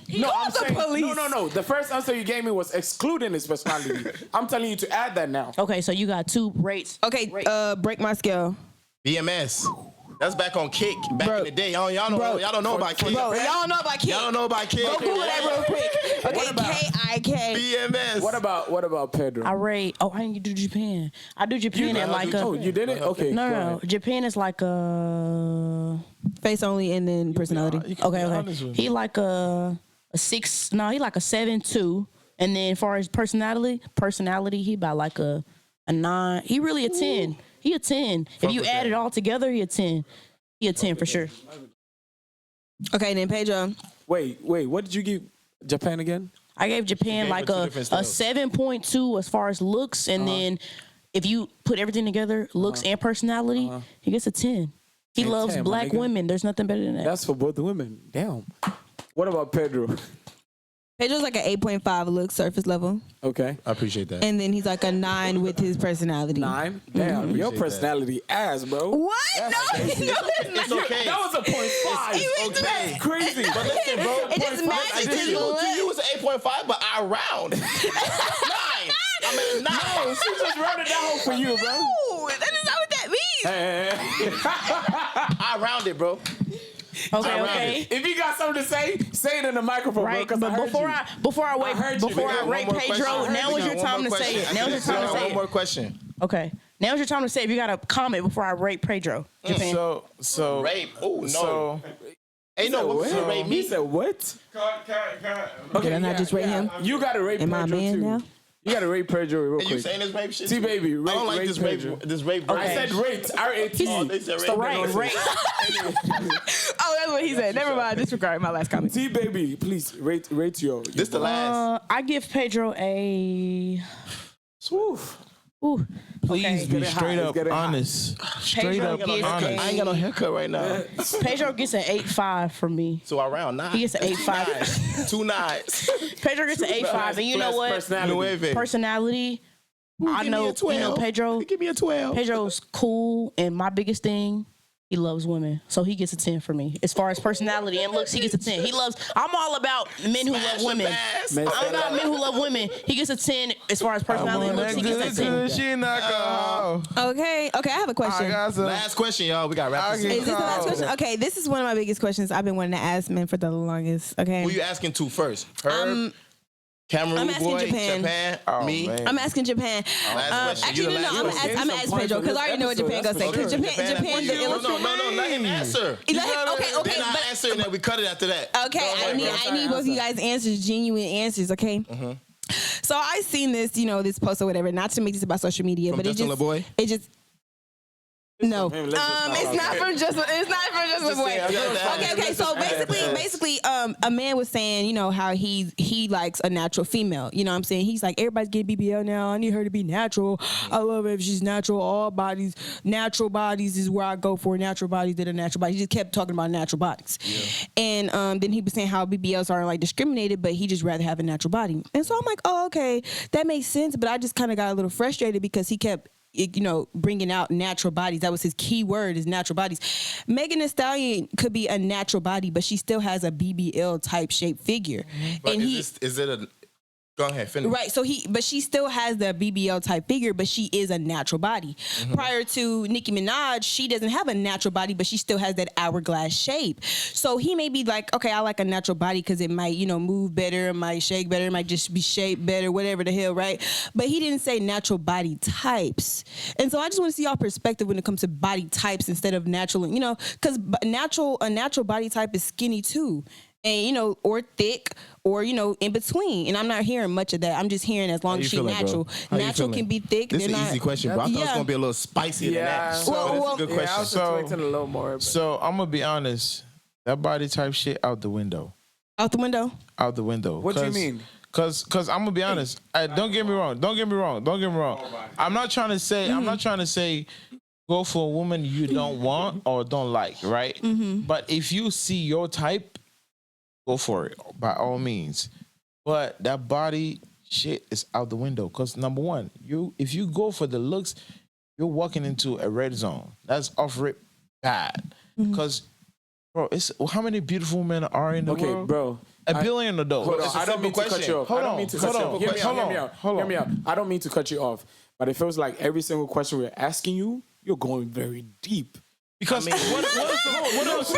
He No, called I'm the saying police. no. The first answer you gave me was excluding his personality. I'm telling you to add that now. Okay, so you got 2 rates. Okay, break my scale. BMS. That's back on Kick back in the day. Y'all don't know about Kick. Bro, y'all don't know about Kick. Y'all don't know about Kick. Go Google that real quick. Okay, K-I-K. BMS. What about Pedro? I rate. Oh, I didn't do Japan. I do Japan at like a. Oh, you did it? Okay. No, go no. ahead. Japan is like a. Face only and then personality. Okay. He like a 6. No, he like a 7.2. And then as far as personality, he about like a 9. He really a 10. He a 10. If you add it all together, he a 10. He a 10 for sure. Okay, then Pedro. Wait. What did you give Japan again? I gave Japan gave like her two a different styles. 7.2 as far as looks, and then if you put everything together, looks and personality, he gets a 10. He loves 10, my black nigga. women. There's nothing better than that. That's for both the women. Damn. What about Pedro? Pedro's like an 8.5 look surface level. Okay. I appreciate that. And then he's like a 9 with his personality. 9. Damn, your personality ass, bro. What? No, It's okay. That was a 0.5. It's okay. That's crazy. But listen, bro. It just matches To his you, look. it's an 8.5, but I round. 9. I'm at a 9. No, she just wrote it down for you, bro. Ooh, that is not what that means. I round it, bro. Okay. If you got something to say it in the microphone, Right, bro. but before I heard you. rate Pedro, now is your time to say it. Now is your time to say One more it. question. Okay. Now is your time to say it. If you got a comment before I rate Pedro. Japan. So Rape. Oh, no. So Ain't no woman to rape He me. said what? Did I not just rate him? You got to rate Am I a Pedro man too. now? You got to rate Pedro real And you quick. saying this rape shit? T-Baby, I don't like rate this Pedro. rape. This rape. I said rate. R-A-T. Oh, they said rape. Right. Oh, that's what he said. Never mind. Disregard my last comment. T-Baby, please rate your. This the last. I give Pedro a. Ooh. please be getting hot. straight It's up getting hot. honest. Straight Pedro up gets honest. I ain't got no haircut right now. Pedro gets an 8.5 from me. So I round 9. He gets an 8.5. 2 nines. Pedro gets an 8.5, and you know what? Personality. Personality. I Give me know. a 12. You know, Pedro. Give me a 12. Pedro's cool, and my biggest thing, he loves women, so he gets a 10 for me. As far as personality and looks, he gets a 10. I'm all about men who love women. I'm about men who love women. He gets a 10 as far as personality and looks. He gets a 10. She knock off. Okay, I have a question. I got some. Last question, y'all. We got wrap this I Is up. this the last question? Okay, this is one of my biggest questions I've been wanting to ask men for the longest. Okay. Who you asking to first? Herb, Cameroon I'm asking boy, Japan. me. man. I'm asking Japan. Last question. Actually, You the no, last I'm question. gonna ask Pedro because I already know what Japan gonna say. Because Japan, the No, illustrator. let him answer. Okay, Then I but answer and then we cut it after that. okay, I need both of you guys answers, genuine answers. Okay. So I seen this, this post or whatever. Not to make this about social media, From but Justin LeBoy? it just. No, Let's just it's not from just. It's not from just LeBoy. Okay. So basically, a man was saying, how he likes a natural female. You know what I'm saying? He's like, everybody's getting BBL now. I need her to be natural. I love her if she's natural. All bodies, natural bodies is where I go for. Natural bodies that are natural bodies. He just kept talking about natural bodies, and then he was saying how BBLs are like discriminated, but he just rather have a natural body. And so I'm like, oh, okay, that makes sense. But I just kind of got a little frustrated because he kept, bringing out natural bodies. That was his key word, is natural bodies. Megan Thee Stallion could be a natural body, but she still has a BBL type shape figure. But and is it a Go ahead, finish. Right, so but she still has the BBL type figure, but she is a natural body. Prior to Nicki Minaj, she doesn't have a natural body, but she still has that hourglass shape. So he may be like, okay, I like a natural body because it might, move better, it might shake better, it might just be shaped better, whatever the hell, right? But he didn't say natural body types. And so I just want to see y'all perspective when it comes to body types instead of natural, because a natural body type is skinny too. And or thick or in between, and I'm not hearing much of that. I'm just hearing as long as she's natural. Natural can be thick. This is an easy question, bro. I thought it was gonna be a little spicier than that. So that's a good question. I was expecting a little more. But. So I'm gonna be honest. That body type shit out the window. Out the window. Out the window. What do you mean? Cause I'm gonna be honest. Don't get me wrong. I'm not trying to say. Go for a woman you don't want or don't like, right? But if you see your type, go for it by all means. But that body shit is out the window. Cause number one, if you go for the looks, you're walking into a red zone. That's off rip bad. Cause bro, it's how many beautiful men are in the world? Okay, bro. A billion of those. Hold on. I don't mean to cut you off. Hear me out. I don't mean to cut you off. But it feels like every single question we're asking you, you're going very deep. Because what else?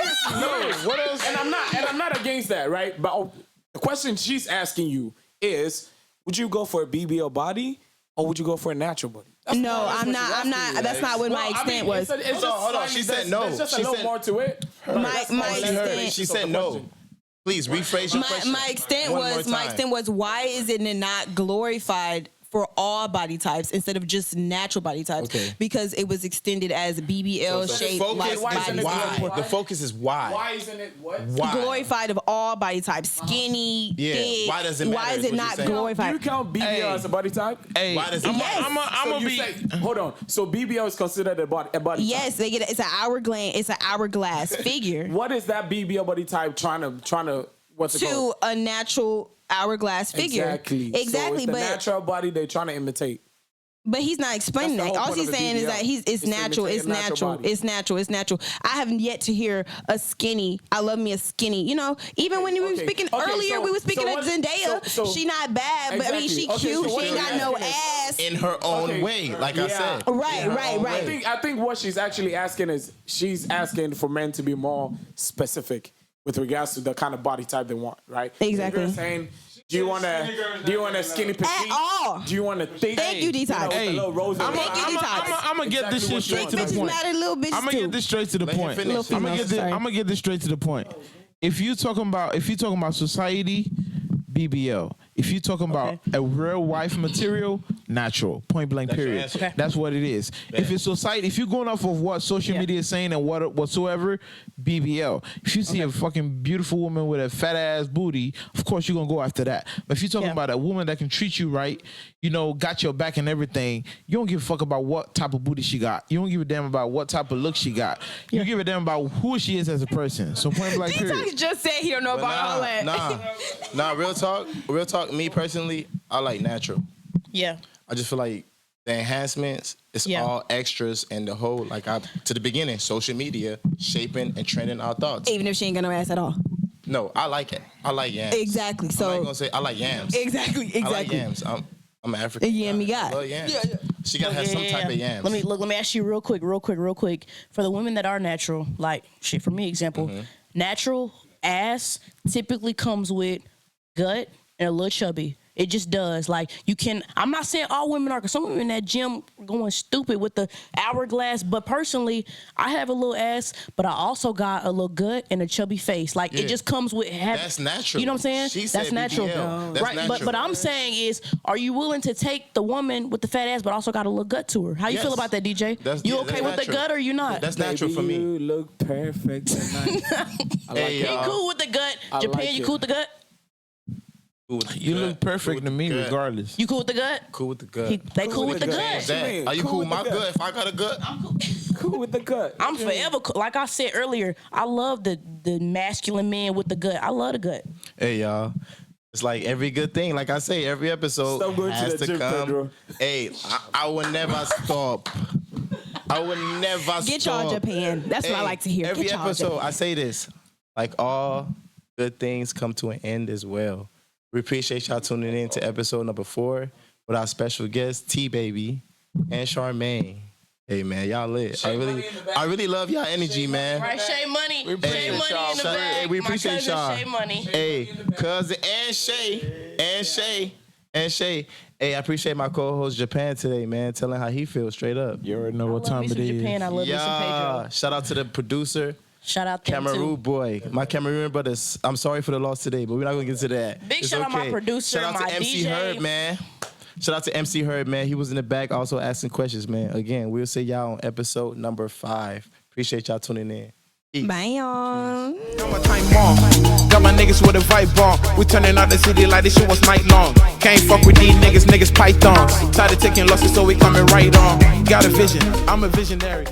What else? And I'm not against that, right? But the question she's asking you is, would you go for a BBL body or would you go for a natural body? I'm not. That's not what my extent was. Hold on. She said no. There's just a little more to it. My extent. She said no. Please rephrase your question. My extent was why is it not glorified for all body types instead of just natural body types? Okay. Because it was extended as BBL shaped like body. Why? The focus is why. Why isn't it what? Why? Glorified of all body types, skinny, thick. Why does it matter? Why is it not Do glorified? you count BBL as a body type? Hey, Why does it matter? I'm gonna be. Hold on. So BBL is considered a body Yes, type. it's an hourglass figure. What is that BBL body type trying to what's it called? To a natural hourglass figure. Exactly. So it's the natural body they're trying to imitate. But he's not explaining That's the that. whole All point he's of the saying is BBL. that it's natural. It's natural. body. It's natural. It's natural. I haven't yet to hear a skinny. I love me a skinny. Even when we were speaking earlier, we were speaking of Zendaya. She not bad, but I mean she Exactly. cute. So She ain't got no ass. In her own way, like I said. Right. I think what she's actually asking is she's asking for men to be more specific with regards to the kind of body type they want, right? Exactly. So you're saying, do you want a skinny petite? At all. Do you want a thick? Thank you, D-Type. Hey, I'm gonna get this shit straight to the Bitches point. mad at little bitches I'm gonna too. get this straight to the Let him point. finish. I'm gonna get this straight to the point. If you talking about society, BBL. If you talking about a real wife material, natural. Point blank. Period. Okay. That's what it is. If it's society, if you're going off of what social media is saying and whatsoever, BBL. If you see a fucking beautiful woman with a fat ass booty, of course you're gonna go after that. But if you're talking about a woman that can treat you right, got your back and everything, you don't give a fuck about what type of booty she got. You don't give a damn about what type of look she got. You give a damn about who she is as a person. So point blank. Period. D-Type just said he don't know about all that. Nah. Real talk. Me personally, I like natural. Yeah. I just feel like the enhancements, it's all extras, and the whole to the beginning, social media shaping and trending our thoughts. Even if she ain't got no ass at all. No, I like it. I like yams. Exactly. I'm So not gonna say I like yams. Exactly. I like yams. I'm an African. A yammy guy. I love yams. She gotta have some type of yams. Let me ask you real quick. For the women that are natural, like shit, for me, example, natural ass typically comes with gut and a little chubby. It just does. Like I'm not saying all women are, because some women in that gym going stupid with the hourglass. But personally, I have a little ass, but I also got a little gut and a chubby face. Like it just comes with That's natural. You know what I'm saying? She That's said natural. BBL. That's right. natural. But I'm saying is, are you willing to take the woman with the fat ass, but also got a little gut to her? How you feel about that, DJ? You okay with the gut or you not? That's natural for me. You look perfect tonight. He cool with the gut. Japan, you cool with the gut? You look perfect to me regardless. You cool with the gut? Cool with the gut. They cool with the gut. Are you cool with my gut? If I got a gut, I'm cool. Cool with the gut. I'm forever cool. Like I said earlier, I love the masculine man with the gut. I love the gut. Hey y'all, it's like every good thing. Like I say, every episode Stop going has to the to gym, come. Pedro. Hey, I will never stop. I will never Get stop. y'all Japan. That's what I like to hear. Every Get y'all episode, Japan. I say this. Like all good things come to an end as well. We appreciate y'all tuning in to episode number 4 with our special guest, T-Baby and Charmayne. Hey, man, y'all lit. I really love y'all energy, man. Right, Shay Money. We appreciate Shay Money y'all. in the bag. Hey, we appreciate My cousin y'all. Shay Money. Hey, cousin and Shay. Hey, I appreciate my co-host Japan today, man, telling how he feels straight up. You already know I what love time me it some is. Japan. I love me some Pedro. Shout out to the producer, Shout out them Cameroon too. boy. My Cameroon brothers, I'm sorry for the loss today, but we're not going to get to that. Big It's shout out my producer, Shout out my to MC DJ. Herb, man. Shout out to MC Herb, man. He was in the back also asking questions, man. Again, we'll see y'all on episode number 5. Appreciate y'all tuning in. Peace. Bye, y'all. Got my time on. Got my niggas with a vibe on. We turning out the city like this shit was night long. Can't fuck with these niggas pythons. Tired of taking losses, so we coming right on. Got a vision, I'm a visionary.